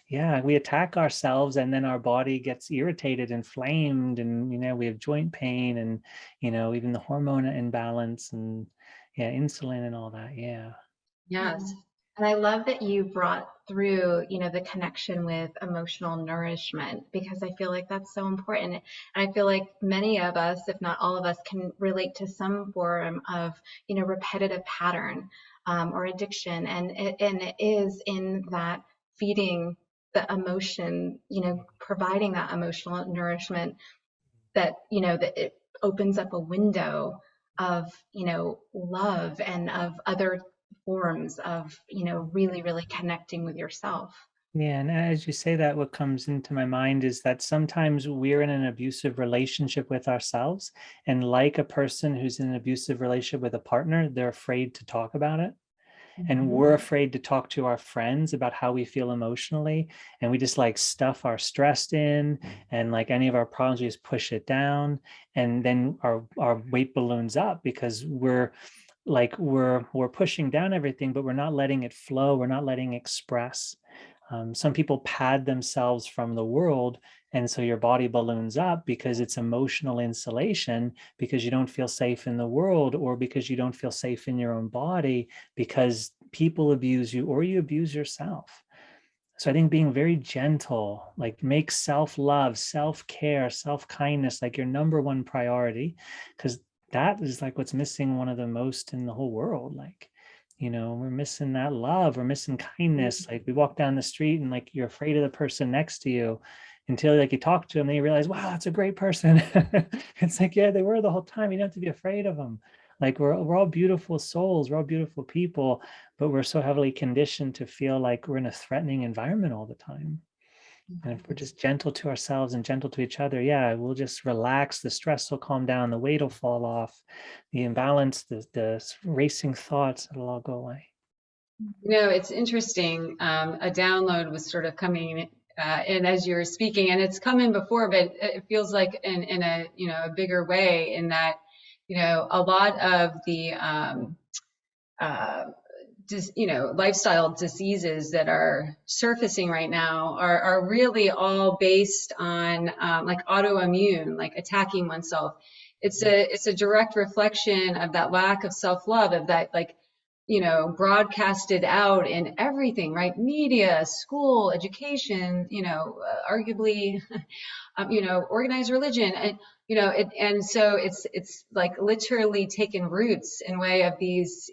S3: Yeah, we attack ourselves and then our body gets irritated, inflamed, and we have joint pain and even the hormone imbalance and insulin and all that. Yeah.
S2: Yes.
S1: And I love that you brought through, the connection with emotional nourishment, because I feel like that's so important. And I feel like many of us, if not all of us, can relate to some form of, repetitive pattern or addiction. And it is in that feeding the emotion, providing that emotional nourishment that, that it opens up a window of, love and of other forms of, really, really connecting with yourself.
S3: Yeah, and as you say that, what comes into my mind is that sometimes we're in an abusive relationship with ourselves, and like a person who's in an abusive relationship with a partner, they're afraid to talk about it. And we're afraid to talk to our friends about how we feel emotionally, and we just like stuff our stress in, and like any of our problems we just push it down, and then our weight balloons up because we're pushing down everything, but we're not letting it flow, we're not letting it express. Some people pad themselves from the world, and so your body balloons up because it's emotional insulation, because you don't feel safe in the world, or because you don't feel safe in your own body, because people abuse you or you abuse yourself. So I think being very gentle, like make self-love, self-care, self-kindness like your number one priority, because that is like what's missing one of the most in the whole world. Like, we're missing that love, we're missing kindness. Like we walk down the street and like you're afraid of the person next to you until like you talk to them, then you realize, wow, that's a great person. It's like, yeah, they were the whole time. You don't have to be afraid of them. Like we're all beautiful souls, we're all beautiful people, but we're so heavily conditioned to feel like we're in a threatening environment all the time. And if we're just gentle to ourselves and gentle to each other, yeah, we'll just relax, the stress will calm down, the weight will fall off, the imbalance, the racing thoughts, it'll all go away.
S2: It's interesting. A download was sort of coming in as you were speaking, and it's come in before, but it feels like in a a bigger way, in that a lot of the lifestyle diseases that are surfacing right now are really all based on like autoimmune, like attacking oneself. It's a direct reflection of that lack of self-love, of that, like, broadcasted out in everything, right? Media, school, education, arguably, organized religion, and so it's like literally taken roots in way of these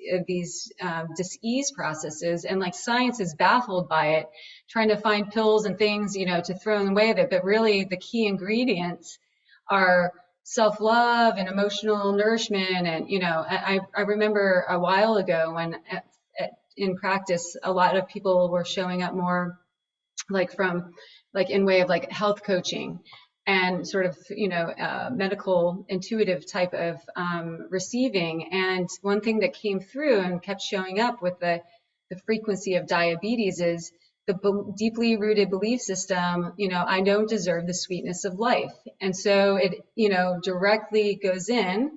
S2: disease processes, and like science is baffled by it, trying to find pills and things, to throw in the way of it, but really the key ingredients are self-love and emotional nourishment. And I remember a while ago when in practice a lot of people were showing up more like from like in way of like health coaching and sort of medical intuitive type of receiving. And one thing that came through and kept showing up with the frequency of diabetes is the deeply rooted belief system, I don't deserve the sweetness of life. And so it directly goes in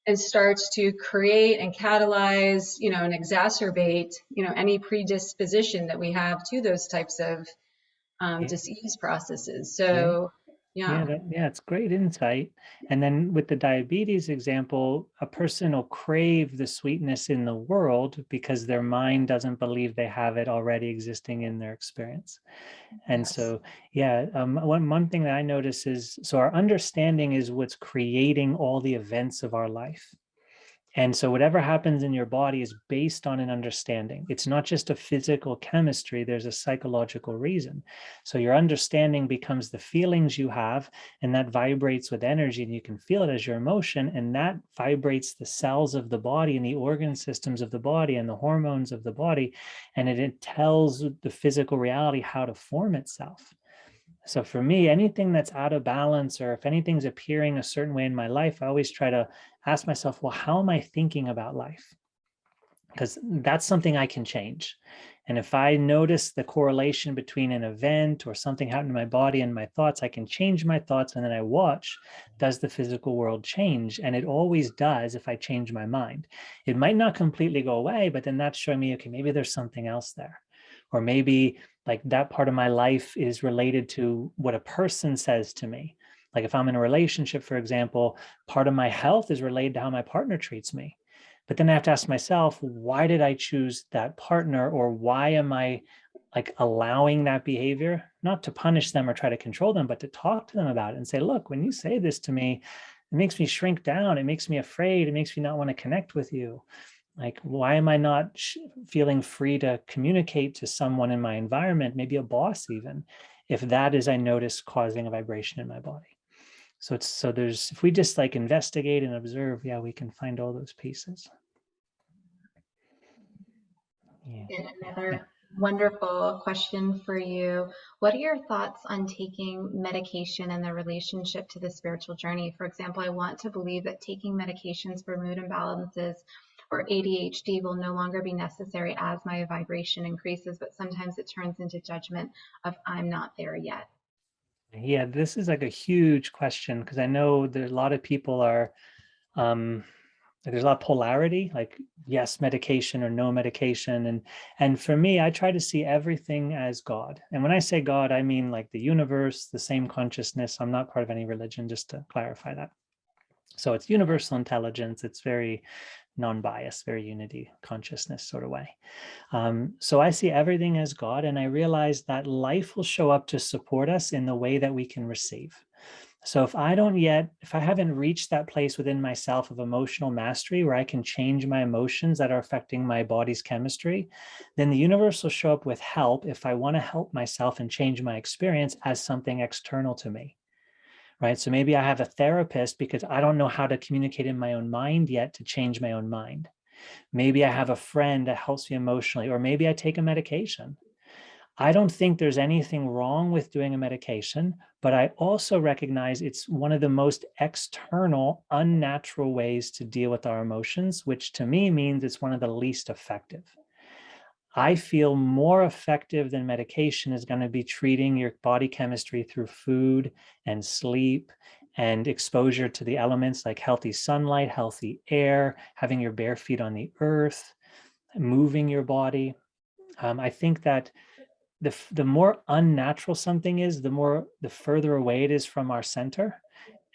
S2: and starts to create and catalyze, and exacerbate, any predisposition that we have to those types of disease processes. So, yeah.
S3: It's great insight. And then with the diabetes example, a person will crave the sweetness in the world because their mind doesn't believe they have it already existing in their experience. And
S2: Yes.
S3: so, one thing that I notice is, so our understanding is what's creating all the events of our life. And so whatever happens in your body is based on an understanding. It's not just a physical chemistry, there's a psychological reason. So your understanding becomes the feelings you have, and that vibrates with energy, and you can feel it as your emotion, and that vibrates the cells of the body and the organ systems of the body and the hormones of the body, and it tells the physical reality how to form itself. So for me, anything that's out of balance, or if anything's appearing a certain way in my life, I always try to ask myself, well, how am I thinking about life? Because that's something I can change. And if I notice the correlation between an event or something happening to my body and my thoughts, I can change my thoughts. And then I watch, does the physical world change? And it always does if I change my mind. It might not completely go away, but then that's showing me, okay, maybe there's something else there. Or maybe like that part of my life is related to what a person says to me. Like if I'm in a relationship, for example, part of my health is related to how my partner treats me. But then I have to ask myself, why did I choose that partner? Or why am I like allowing that behavior? Not to punish them or try to control them, but to talk to them about it and say, look, when you say this to me, it makes me shrink down. It makes me afraid. It makes me not want to connect with you. Like, why am I not feeling free to communicate to someone in my environment, maybe a boss even, if that is, I notice, causing a vibration in my body? So there's, if we just like investigate and observe, yeah, we can find all those pieces. Yeah.
S1: And another wonderful question for you. What are your thoughts on taking medication and the relationship to the spiritual journey? For example, I want to believe that taking medications for mood imbalances or ADHD will no longer be necessary as my vibration increases, but sometimes it turns into judgment of I'm not there yet.
S3: Yeah, this is like a huge question, because I know there's a lot of people are, there's a lot of polarity, like yes, medication or no medication. And for me, I try to see everything as God. And when I say God, I mean like the universe, the same consciousness. I'm not part of any religion, just to clarify that. So it's universal intelligence. It's very non-biased, very unity consciousness sort of way. So I see everything as God, and I realize that life will show up to support us in the way that we can receive. So if I haven't reached that place within myself of emotional mastery where I can change my emotions that are affecting my body's chemistry, then the universe will show up with help if I want to help myself and change my experience as something external to me. Right. So maybe I have a therapist because I don't know how to communicate in my own mind yet to change my own mind. Maybe I have a friend that helps me emotionally, or maybe I take a medication. I don't think there's anything wrong with doing a medication, but I also recognize it's one of the most external, unnatural ways to deal with our emotions, which to me means it's one of the least effective. I feel more effective than medication is going to be treating your body chemistry through food and sleep and exposure to the elements like healthy sunlight, healthy air, having your bare feet on the earth, moving your body. I think that the more unnatural something is, the further away it is from our center.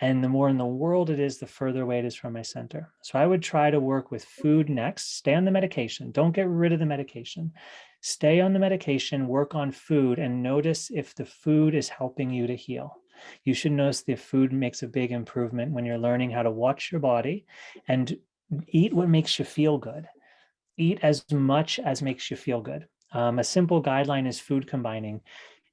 S3: And the more in the world it is, the further away it is from my center. So I would try to work with food next, stay on the medication. Don't get rid of the medication. Stay on the medication, work on food, and notice if the food is helping you to heal. You should notice the food makes a big improvement when you're learning how to watch your body and eat what makes you feel good. Eat as much as makes you feel good. A simple guideline is food combining.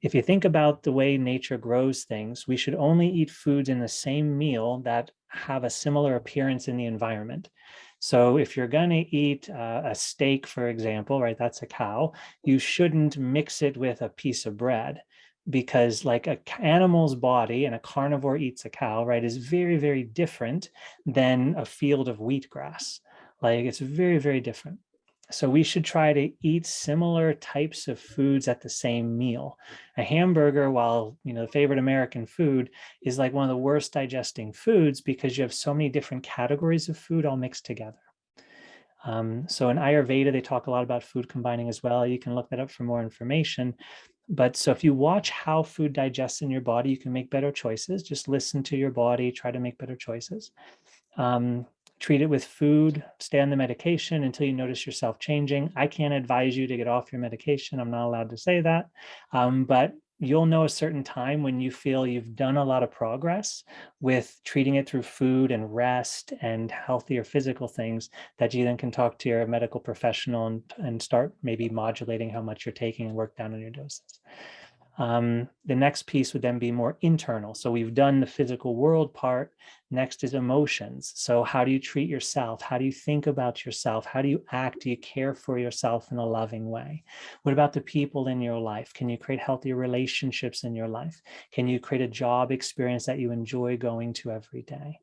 S3: If you think about the way nature grows things, we should only eat foods in the same meal that have a similar appearance in the environment. So if you're going to eat a steak, for example, right, that's a cow, you shouldn't mix it with a piece of bread, because like an animal's body, and a carnivore eats a cow, right, is very, very different than a field of wheatgrass. Like it's very, very different. So we should try to eat similar types of foods at the same meal. A hamburger, while the favorite American food, is like one of the worst digesting foods because you have so many different categories of food all mixed together. So in Ayurveda, they talk a lot about food combining as well. You can look that up for more information. But so if you watch how food digests in your body, you can make better choices. Just listen to your body, try to make better choices. Treat it with food, stay on the medication until you notice yourself changing. I can't advise you to get off your medication. I'm not allowed to say that. But you'll know a certain time when you feel you've done a lot of progress with treating it through food and rest and healthier physical things, that you then can talk to your medical professional and start maybe modulating how much you're taking and work down on your doses. The next piece would then be more internal. So we've done the physical world part. Next is emotions. So how do you treat yourself? How do you think about yourself? How do you act? Do you care for yourself in a loving way? What about the people in your life? Can you create healthy relationships in your life? Can you create a job experience that you enjoy going to every day?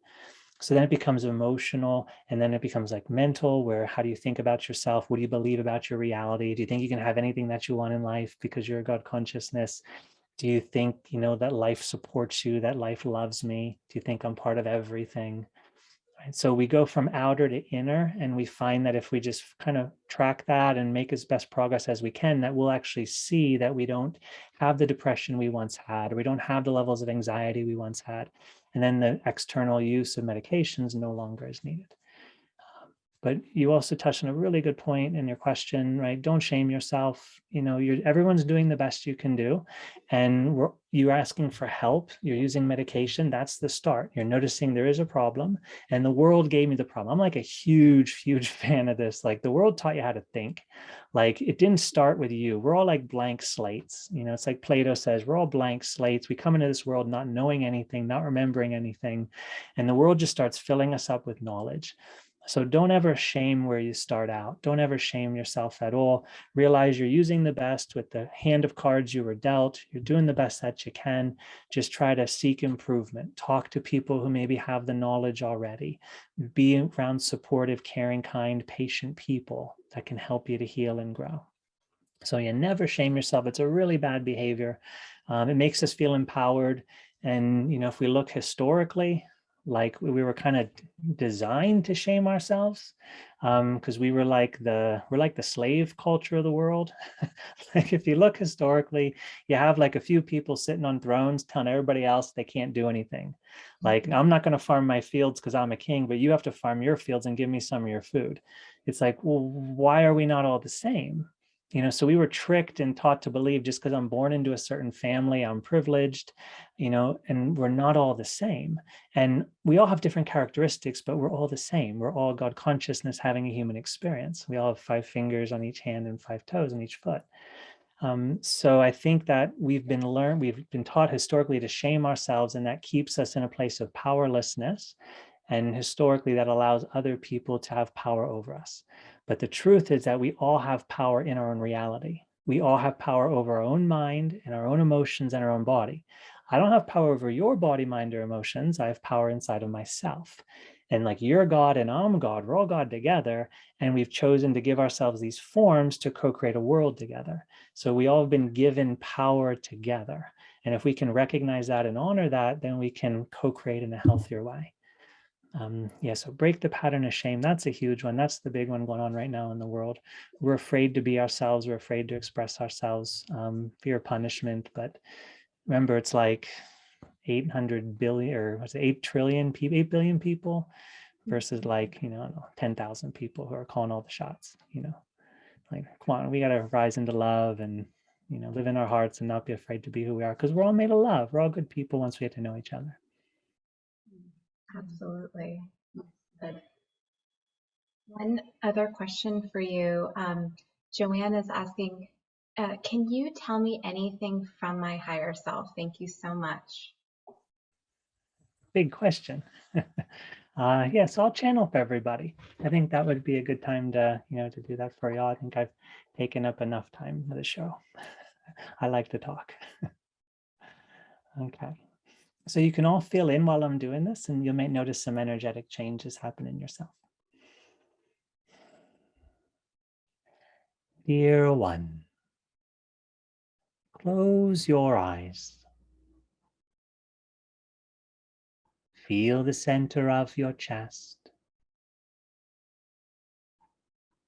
S3: So then it becomes emotional, and then it becomes like mental, where how do you think about yourself? What do you believe about your reality? Do you think you can have anything that you want in life because you're a God consciousness? Do you think, that life supports you, that life loves me? Do you think I'm part of everything? Right? So we go from outer to inner, and we find that if we just kind of track that and make as best progress as we can, that we'll actually see that we don't have the depression we once had, or we don't have the levels of anxiety we once had. And then the external use of medications no longer is needed. But you also touched on a really good point in your question, right? Don't shame yourself. Everyone's doing the best you can do. And you're asking for help. You're using medication. That's the start. You're noticing there is a problem. And the world gave me the problem. I'm like a huge, huge fan of this. Like the world taught you how to think. Like it didn't start with you. We're all like blank slates. It's like Plato says, we're all blank slates. We come into this world not knowing anything, not remembering anything. And the world just starts filling us up with knowledge. So don't ever shame where you start out. Don't ever shame yourself at all. Realize you're using the best with the hand of cards you were dealt. You're doing the best that you can. Just try to seek improvement. Talk to people who maybe have the knowledge already. Be around supportive, caring, kind, patient people that can help you to heal and grow. So you never shame yourself. It's a really bad behavior. It makes us feel empowered. And, if we look historically, like we were kind of designed to shame ourselves, because we're like the slave culture of the world. Like if you look historically, you have like a few people sitting on thrones telling everybody else they can't do anything. Like, I'm not going to farm my fields because I'm a king, but you have to farm your fields and give me some of your food. It's like, well, why are we not all the same? So we were tricked and taught to believe just because I'm born into a certain family, I'm privileged, and we're not all the same. And we all have different characteristics, but we're all the same. We're all God consciousness having a human experience. We all have 5 fingers on each hand and 5 toes on each foot. So I think that we've been taught historically to shame ourselves, and that keeps us in a place of powerlessness. And historically, that allows other people to have power over us. But the truth is that we all have power in our own reality. We all have power over our own mind and our own emotions and our own body. I don't have power over your body, mind, or emotions. I have power inside of myself. And like you're God and I'm God, we're all God together. And we've chosen to give ourselves these forms to co-create a world together. So we all have been given power together. And if we can recognize that and honor that, then we can co-create in a healthier way. So break the pattern of shame. That's a huge one. That's the big one going on right now in the world. We're afraid to be ourselves. We're afraid to express ourselves, fear of punishment. But remember, it's like 800 billion, or was it 8 trillion people, 8 billion people versus like, 10,000 people who are calling all the shots, like, come on, we got to rise into love and, live in our hearts and not be afraid to be who we are, because we're all made of love. We're all good people once we get to know each other.
S1: Absolutely. Good. One other question for you. Joanne is asking, can you tell me anything from my higher self? Thank you so much.
S3: Big question. So I'll channel for everybody. I think that would be a good time to, to do that for y'all. I think I've taken up enough time for the show. I like to talk. Okay. So you can all feel in while I'm doing this, and you might notice some energetic changes happen in yourself. Dear one, close your eyes. Feel the center of your chest.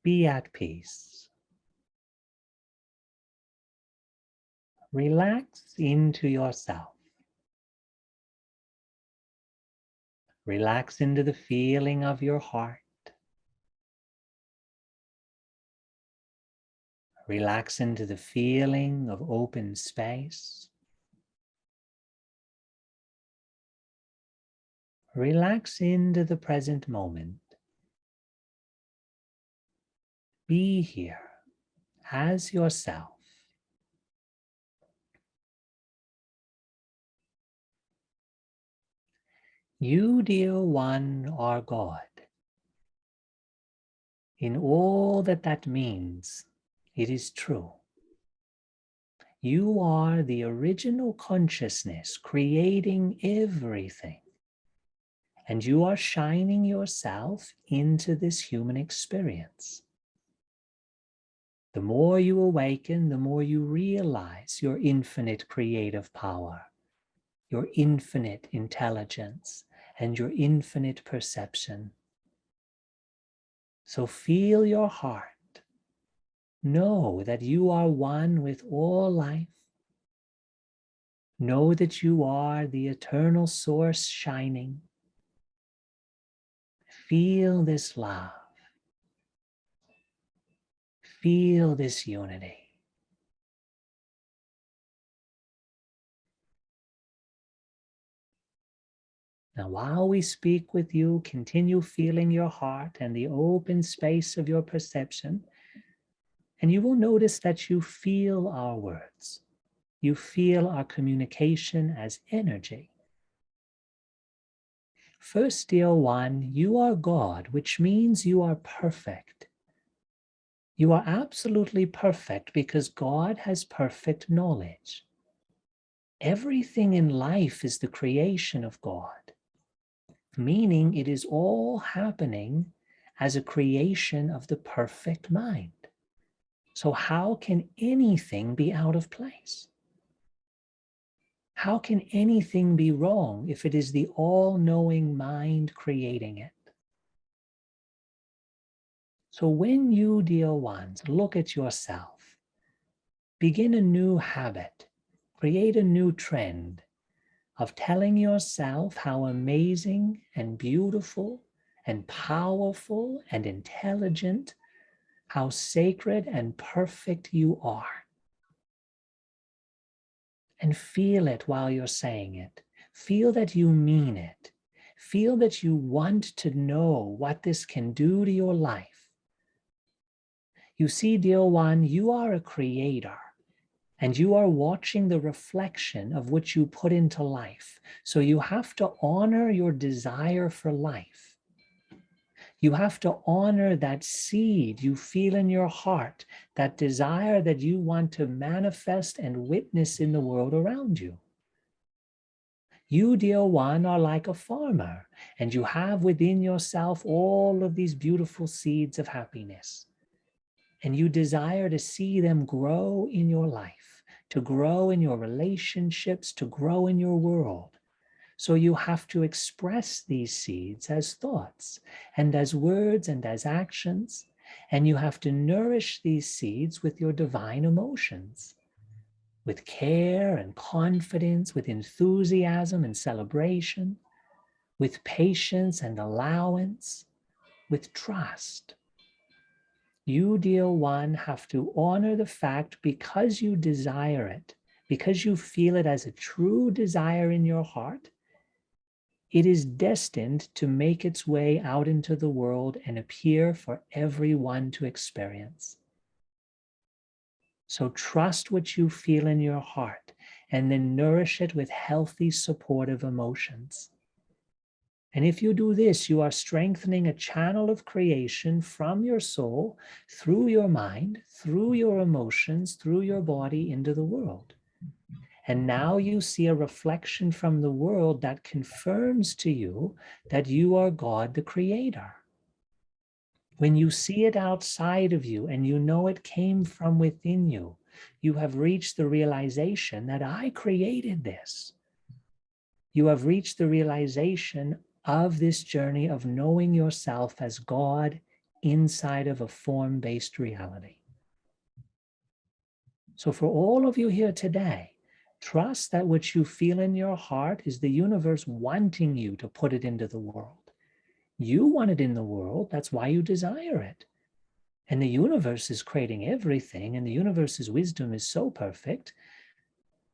S3: Be at peace. Relax into yourself. Relax into the feeling of your heart. Relax into the feeling of open space. Relax into the present moment. Be here as yourself. You, dear one, are God. In all that means, it is true. You are the original consciousness creating everything. And you are shining yourself into this human experience. The more you awaken, the more you realize your infinite creative power, your infinite intelligence, and your infinite perception. So feel your heart. Know that you are one with all life. Know that you are the eternal source shining. Feel this love. Feel this unity. Now, while we speak with you, continue feeling your heart and the open space of your perception. And you will notice that you feel our words. You feel our communication as energy. First, dear one, you are God, which means you are perfect. You are absolutely perfect because God has perfect knowledge. Everything in life is the creation of God, meaning it is all happening as a creation of the perfect mind. So how can anything be out of place? How can anything be wrong if it is the all-knowing mind creating it? So when you, dear ones, look at yourself, begin a new habit, create a new trend of telling yourself how amazing and beautiful and powerful and intelligent, how sacred and perfect you are. And feel it while you're saying it. Feel that you mean it. Feel that you want to know what this can do to your life. You see, dear one, you are a creator, and you are watching the reflection of what you put into life. So you have to honor your desire for life. You have to honor that seed you feel in your heart, that desire that you want to manifest and witness in the world around you. You, dear one, are like a farmer, and you have within yourself all of these beautiful seeds of happiness. And you desire to see them grow in your life, to grow in your relationships, to grow in your world. So you have to express these seeds as thoughts and as words and as actions. And you have to nourish these seeds with your divine emotions, with care and confidence, with enthusiasm and celebration, with patience and allowance, with trust. You, dear one, have to honor the fact because you desire it, because you feel it as a true desire in your heart, it is destined to make its way out into the world and appear for everyone to experience. So trust what you feel in your heart and then nourish it with healthy, supportive emotions. And if you do this, you are strengthening a channel of creation from your soul, through your mind, through your emotions, through your body into the world. And now you see a reflection from the world that confirms to you that you are God, the creator. When you see it outside of you and you know it came from within you, you have reached the realization that I created this. You have reached the realization of this journey of knowing yourself as God inside of a form-based reality. So for all of you here today, trust that what you feel in your heart is the universe wanting you to put it into the world. You want it in the world, that's why you desire it. And the universe is creating everything, and the universe's wisdom is so perfect.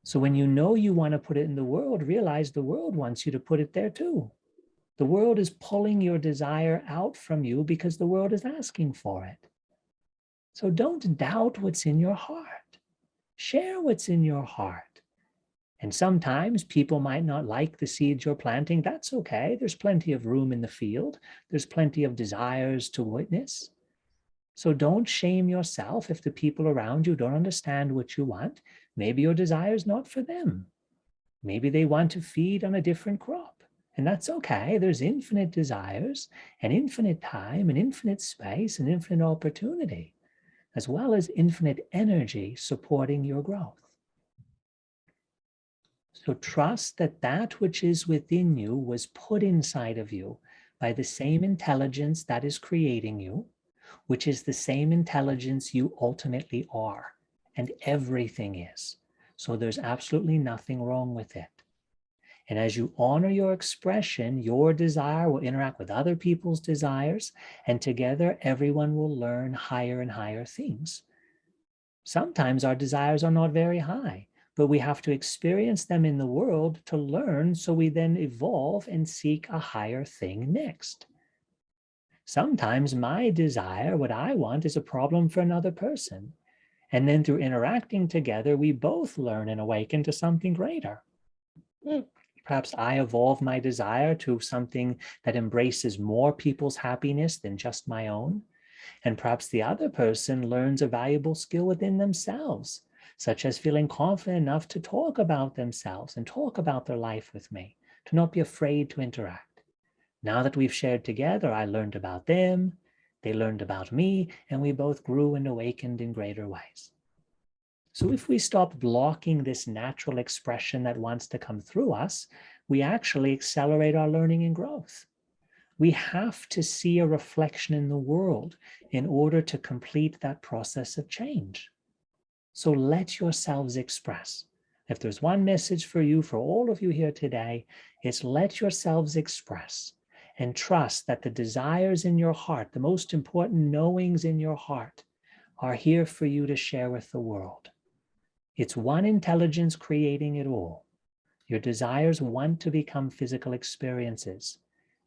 S3: So when you know you want to put it in the world, realize the world wants you to put it there too. The world is pulling your desire out from you because the world is asking for it. So don't doubt what's in your heart. Share what's in your heart. And sometimes people might not like the seeds you're planting. That's okay. There's plenty of room in the field. There's plenty of desires to witness. So don't shame yourself if the people around you don't understand what you want. Maybe your desire is not for them. Maybe they want to feed on a different crop. And that's okay. There's infinite desires and infinite time and infinite space and infinite opportunity, as well as infinite energy supporting your growth. So trust that that which is within you was put inside of you by the same intelligence that is creating you, which is the same intelligence you ultimately are, and everything is. So there's absolutely nothing wrong with it. And as you honor your expression, your desire will interact with other people's desires, and together everyone will learn higher and higher things. Sometimes our desires are not very high, but we have to experience them in the world to learn, so we then evolve and seek a higher thing next. Sometimes my desire, what I want, is a problem for another person. And then through interacting together, we both learn and awaken to something greater. Perhaps I evolve my desire to something that embraces more people's happiness than just my own. And perhaps the other person learns a valuable skill within themselves, such as feeling confident enough to talk about themselves and talk about their life with me, to not be afraid to interact. Now that we've shared together, I learned about them, they learned about me, and we both grew and awakened in greater ways. So if we stop blocking this natural expression that wants to come through us, we actually accelerate our learning and growth. We have to see a reflection in the world in order to complete that process of change. So let yourselves express. If there's one message for you, for all of you here today, it's let yourselves express and trust that the desires in your heart, the most important knowings in your heart, are here for you to share with the world. It's one intelligence creating it all. Your desires want to become physical experiences.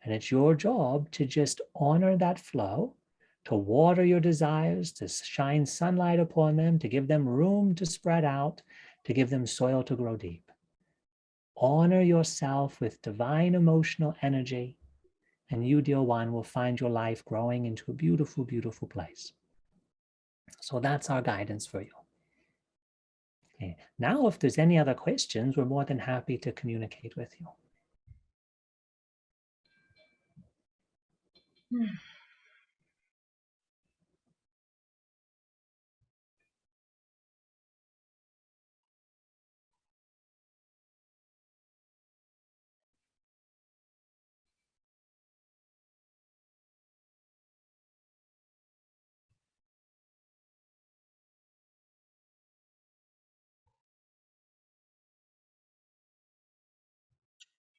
S3: And it's your job to just honor that flow, to water your desires, to shine sunlight upon them, to give them room to spread out, to give them soil to grow deep. Honor yourself with divine emotional energy, and you, dear one, will find your life growing into a beautiful, beautiful place. So that's our guidance for you. Okay. Now, if there's any other questions, we're more than happy to communicate with you.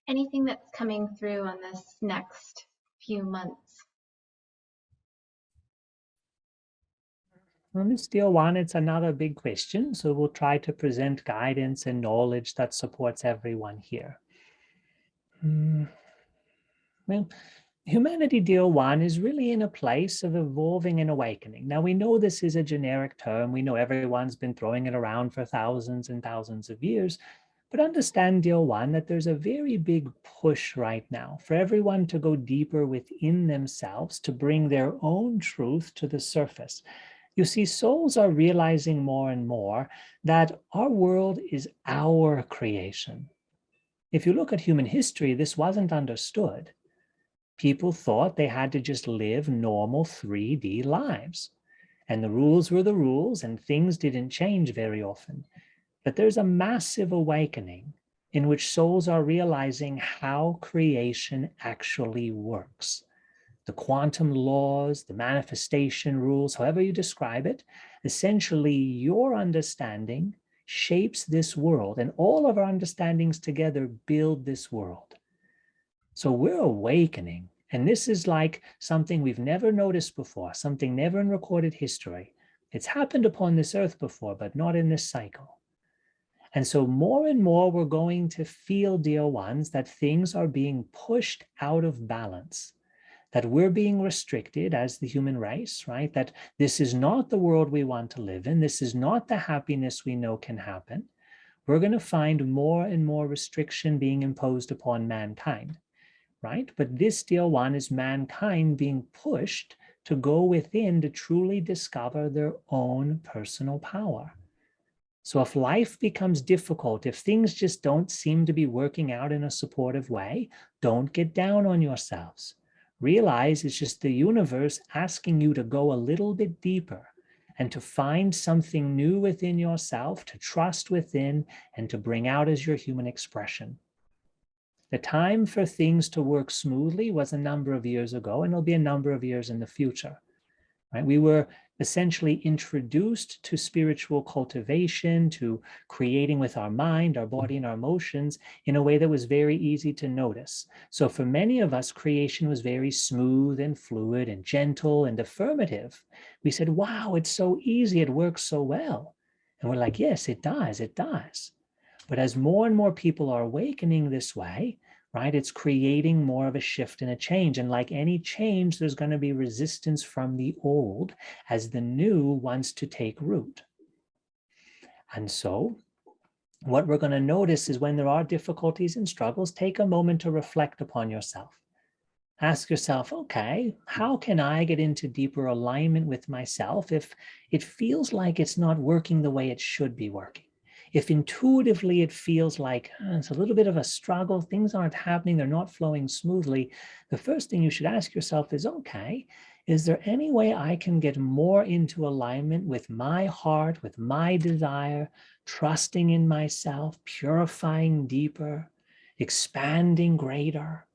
S1: Anything that's coming through on this next few months?
S3: Well, Ms. Deal One, it's another big question, so we'll try to present guidance and knowledge that supports everyone here. Well, humanity, Deal One, is really in a place of evolving and awakening. Now, we know this is a generic term. We know everyone's been throwing it around for thousands and thousands of years. But understand, Deal One, that there's a very big push right now for everyone to go deeper within themselves, to bring their own truth to the surface. You see, souls are realizing more and more that our world is our creation. If you look at human history, this wasn't understood. People thought they had to just live normal 3D lives. And the rules were the rules, and things didn't change very often. But there's a massive awakening in which souls are realizing how creation actually works. The quantum laws, the manifestation rules, however you describe it, essentially your understanding shapes this world, and all of our understandings together build this world. So we're awakening, and this is like something we've never noticed before, something never in recorded history. It's happened upon this earth before, but not in this cycle. And so more and more we're going to feel, dear ones, that things are being pushed out of balance, that we're being restricted as the human race, right? That this is not the world we want to live in. This is not the happiness we know can happen. We're going to find more and more restriction being imposed upon mankind, right? But this, dear one, is mankind being pushed to go within to truly discover their own personal power. So if life becomes difficult, if things just don't seem to be working out in a supportive way, don't get down on yourselves. Realize it's just the universe asking you to go a little bit deeper and to find something new within yourself, to trust within, and to bring out as your human expression. The time for things to work smoothly was a number of years ago, and it'll be a number of years in the future. Right? We were essentially introduced to spiritual cultivation, to creating with our mind, our body, and our emotions in a way that was very easy to notice. So for many of us, creation was very smooth and fluid and gentle and affirmative. We said, wow, it's so easy, it works so well. And we're like, yes, it does, it does. But as more and more people are awakening this way, right, it's creating more of a shift and a change. And like any change, there's going to be resistance from the old as the new wants to take root. And so what we're going to notice is when there are difficulties and struggles, take a moment to reflect upon yourself. Ask yourself, okay, how can I get into deeper alignment with myself if it feels like it's not working the way it should be working? If intuitively it feels like it's a little bit of a struggle, things aren't happening, they're not flowing smoothly, the first thing you should ask yourself is, okay, is there any way I can get more into alignment with my heart, with my desire, trusting in myself, purifying deeper, expanding greater?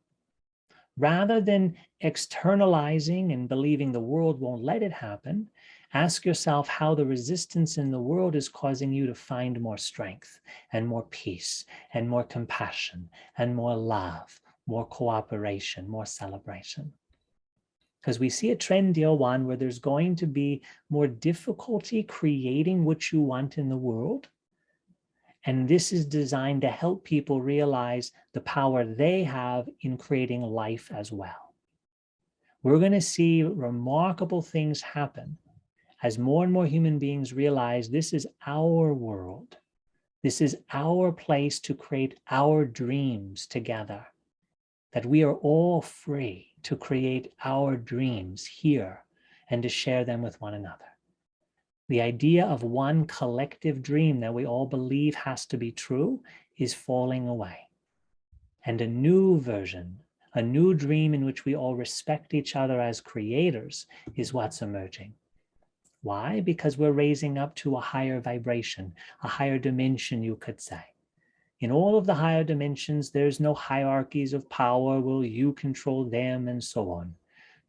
S3: Rather than externalizing and believing the world won't let it happen, ask yourself how the resistance in the world is causing you to find more strength and more peace and more compassion and more love, more cooperation, more celebration. Because we see a trend, dear one, where there's going to be more difficulty creating what you want in the world. And this is designed to help people realize the power they have in creating life as well. We're going to see remarkable things happen as more and more human beings realize this is our world. This is our place to create our dreams together, that we are all free to create our dreams here and to share them with one another. The idea of one collective dream that we all believe has to be true is falling away. And a new version, a new dream in which we all respect each other as creators is what's emerging. Why? Because we're raising up to a higher vibration, a higher dimension, you could say. In all of the higher dimensions, there's no hierarchies of power, will you control them, and so on.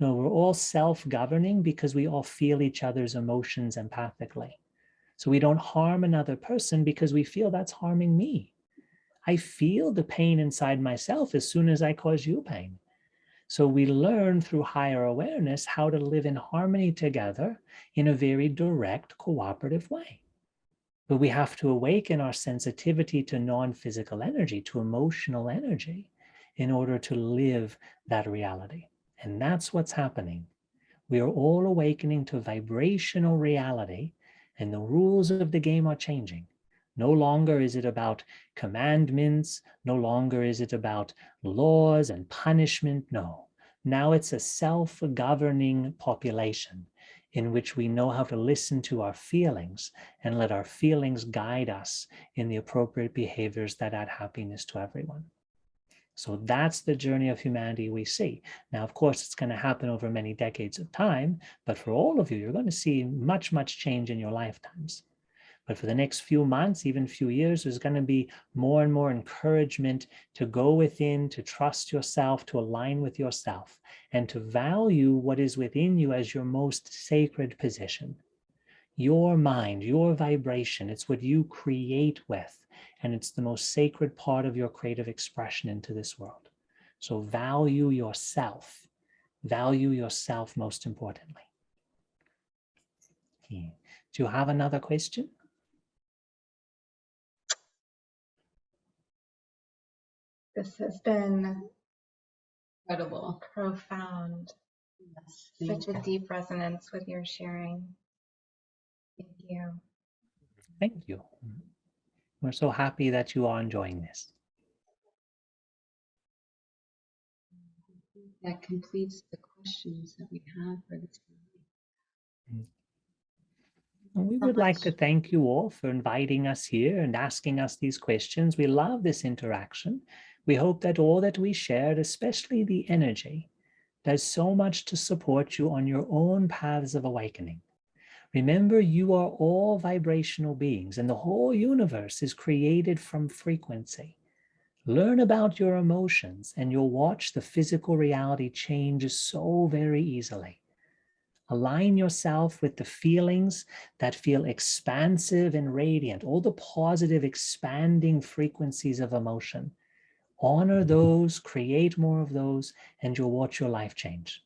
S3: No, we're all self-governing because we all feel each other's emotions empathically. So we don't harm another person because we feel that's harming me. I feel the pain inside myself as soon as I cause you pain. So we learn through higher awareness how to live in harmony together in a very direct, cooperative way. But we have to awaken our sensitivity to non-physical energy, to emotional energy, in order to live that reality. And that's what's happening. We are all awakening to vibrational reality, and the rules of the game are changing. No longer is it about commandments. No longer is it about laws and punishment. No. Now it's a self-governing population in which we know how to listen to our feelings and let our feelings guide us in the appropriate behaviors that add happiness to everyone. So that's the journey of humanity we see. Now, of course, it's going to happen over many decades of time, but for all of you, you're going to see much, much change in your lifetimes. But for the next few months, even few years, there's going to be more and more encouragement to go within, to trust yourself, to align with yourself, and to value what is within you as your most sacred position. Your mind, your vibration, it's what you create with, and it's the most sacred part of your creative expression into this world. So value yourself most importantly. Okay. Do you have another question?
S1: This has been
S2: Incredible.
S1: profound.
S2: Yes,
S1: Such a deep resonance with your sharing. Thank you.
S3: Thank you. We're so happy that you are enjoying this.
S2: that completes the questions that we have for this morning.
S3: And we would like to thank you all for inviting us here and asking us these questions. We love this interaction. We hope that all that we shared, especially the energy, does so much to support you on your own paths of awakening. Remember, you are all vibrational beings, and the whole universe is created from frequency. Learn about your emotions, and you'll watch the physical reality change so very easily. Align yourself with the feelings that feel expansive and radiant, all the positive, expanding frequencies of emotion. Honor those, create more of those, and you'll watch your life change.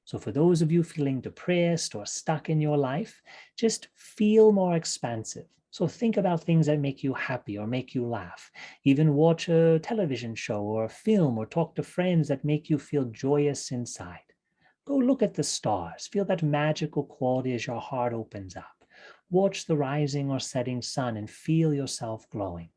S3: So for those of you feeling depressed or stuck in your life, just feel more expansive. So think about things that make you happy or make you laugh. Even watch a television show or a film or talk to friends that make you feel joyous inside. Go look at the stars. Feel that magical quality as your heart opens up. Watch the rising or setting sun and feel yourself glowing.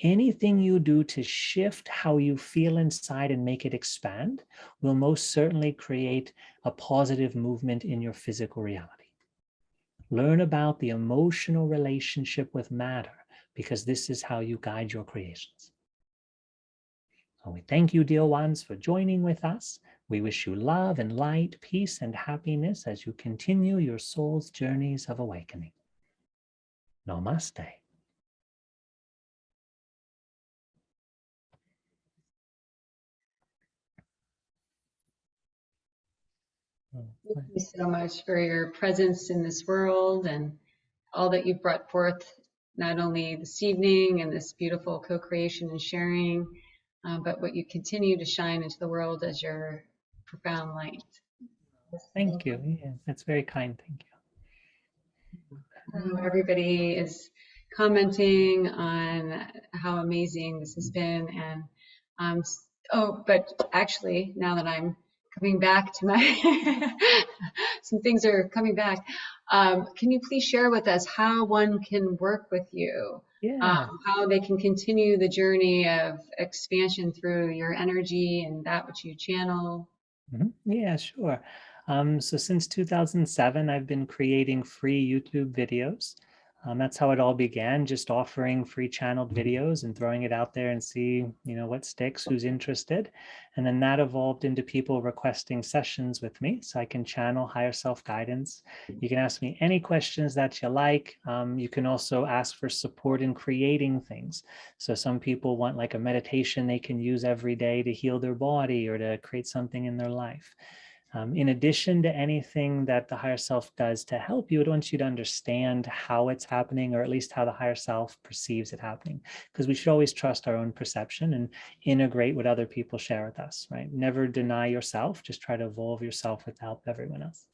S3: Anything you do to shift how you feel inside and make it expand will most certainly create a positive movement in your physical reality. Learn about the emotional relationship with matter, because this is how you guide your creations. So we thank you, dear ones, for joining with us. We wish you love and light, peace and happiness as you continue your soul's journeys of awakening. Namaste.
S2: Thank you so much for your presence in this world and all that you've brought forth, not only this evening and this beautiful co-creation and sharing, but what you continue to shine into the world as your profound light.
S3: Thank you. Yeah, that's very kind. Thank you.
S2: I know everybody is commenting on how amazing this has been, and but actually, now that I'm coming back to my, some things are coming back. Can you please share with us how one can work with you?
S3: Yeah.
S2: How they can continue the journey of expansion through your energy and that which you channel?
S3: Yeah, sure. So since 2007, I've been creating free YouTube videos. That's how it all began, just offering free channeled videos and throwing it out there and see, what sticks, who's interested. And then that evolved into people requesting sessions with me so I can channel higher self guidance. You can ask me any questions that you like. You can also ask for support in creating things. So some people want like a meditation they can use every day to heal their body or to create something in their life. In addition to anything that the higher self does to help you, it wants you to understand how it's happening, or at least how the higher self perceives it happening, because we should always trust our own perception and integrate what other people share with us, right? Never deny yourself, just try to evolve yourself with the help of everyone else.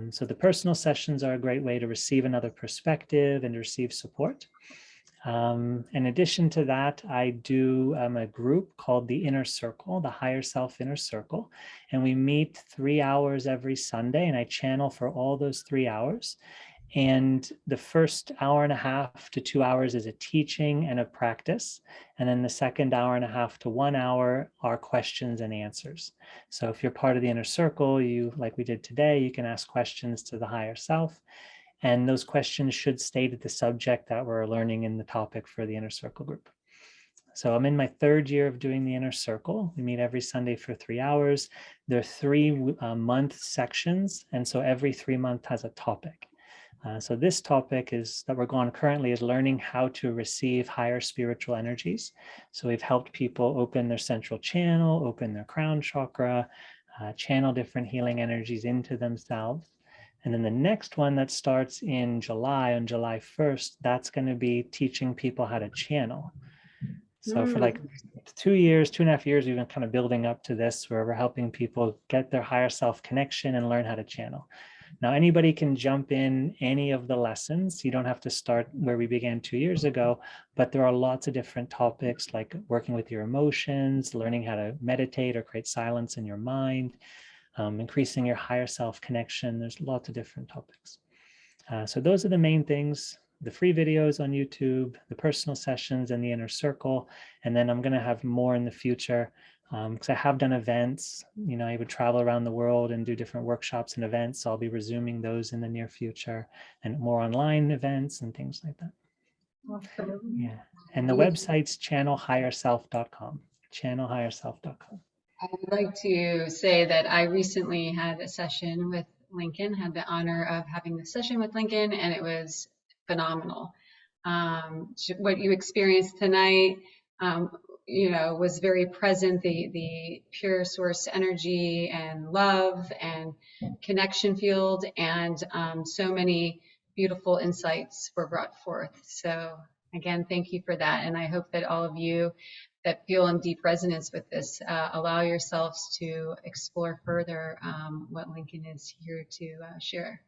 S3: So the personal sessions are a great way to receive another perspective and to receive support. In addition to that, I do a group called the Inner Circle, the Higher Self Inner Circle, and we meet 3 hours every Sunday, and I channel for all those 3 hours. And the first hour and a half to 2 hours is a teaching and a practice. And then the second hour and a half to 1 hour are questions and answers. So if you're part of the Inner Circle, like we did today, you can ask questions to the higher self. And those questions should state the subject that we're learning in the topic for the Inner Circle group. So I'm in my 3rd year of doing the Inner Circle. We meet every Sunday for 3 hours. There are 3-month sections. And so every 3 months has a topic. So this topic that we're going currently is learning how to receive higher spiritual energies. So we've helped people open their central channel, open their crown chakra, channel different healing energies into themselves. And then the next one that starts in July, on July 1st, that's going to be teaching people how to channel. So for like 2.5 years, we've been kind of building up to this, where we're helping people get their higher self connection and learn how to channel. Now, anybody can jump in any of the lessons. You don't have to start where we began 2 years ago, but there are lots of different topics, like working with your emotions, learning how to meditate or create silence in your mind, increasing your higher self connection. There's lots of different topics. So those are the main things: the free videos on YouTube, the personal sessions, and the Inner Circle. And then I'm going to have more in the future, because I have done events. I would travel around the world and do different workshops and events. So I'll be resuming those in the near future, and more online events and things like that.
S2: Awesome.
S3: Yeah. And the website's channelhigherself.com, channelhigherself.com.
S2: I would like to say that I recently had a session with Lincoln, had the honor of having the session with Lincoln, and it was phenomenal. What you experienced tonight, was very present, the pure source energy and love and connection field, and so many beautiful insights were brought forth. So again, thank you for that. And I hope that all of you that feel in deep resonance with this, allow yourselves to explore further what Lincoln is here to share.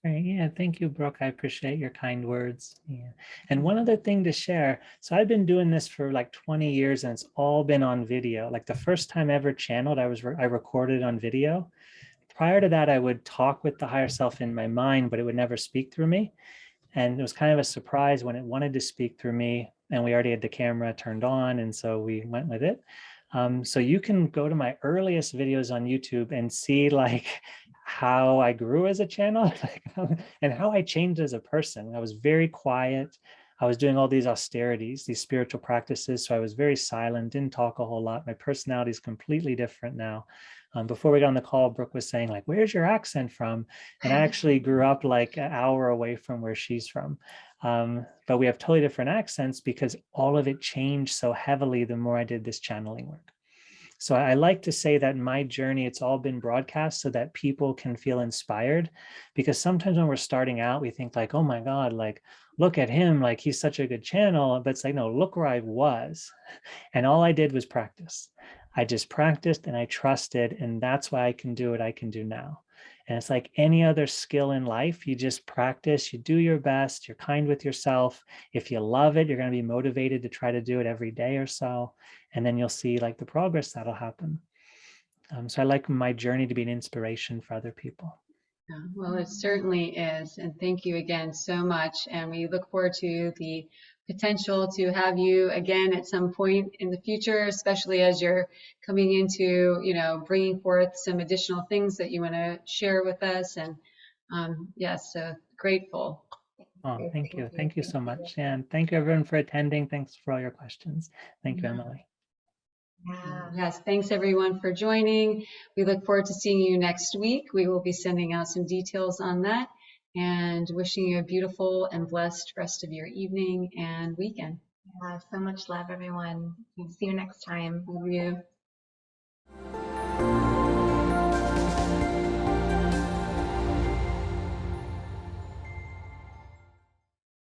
S3: Great. Yeah, thank you, Brooke. I appreciate your kind words. Yeah. And one other thing to share. So I've been doing this for like 20 years and it's all been on video. Like the first time I ever channeled, I recorded on video. Prior to that, I would talk with the higher self in my mind, but it would never speak through me. And it was kind of a surprise when it wanted to speak through me, and we already had the camera turned on, and so we went with it. So you can go to my earliest videos on YouTube and see like how I grew as a channel and how I changed as a person. I was very quiet. I was doing all these austerities, these spiritual practices. So I was very silent, didn't talk a whole lot. My personality is completely different now. Before we got on the call, Brooke was saying like, where's your accent from? And I actually grew up like an hour away from where she's from. But we have totally different accents because all of it changed so heavily the more I did this channeling work. So I like to say that in my journey, it's all been broadcast so that people can feel inspired, because sometimes when we're starting out, we think like, oh my God, like, look at him, like he's such a good channel. But it's like, no, look where I was. And all I did was practice. I just practiced and I trusted, and that's why I can do what I can do now. And it's like any other skill in life, you just practice, you do your best, you're kind with yourself. If you love it, you're going to be motivated to try to do it every day or so. And then you'll see like the progress that'll happen. So I like my journey to be an inspiration for other people.
S2: Yeah, well, it certainly is. And thank you again so much. And we look forward to the potential to have you again at some point in the future, especially as you're coming into, bringing forth some additional things that you want to share with us. And yes, so grateful.
S3: Oh, thank you. Thank you so much. And thank you everyone for attending. Thanks for all your questions. Thank you, Emily.
S2: Yes, thanks everyone for joining. We look forward to seeing you next week. We will be sending out some details on that, and wishing you a beautiful and blessed rest of your evening and weekend.
S1: So much love, everyone. See you next time.
S2: Love you.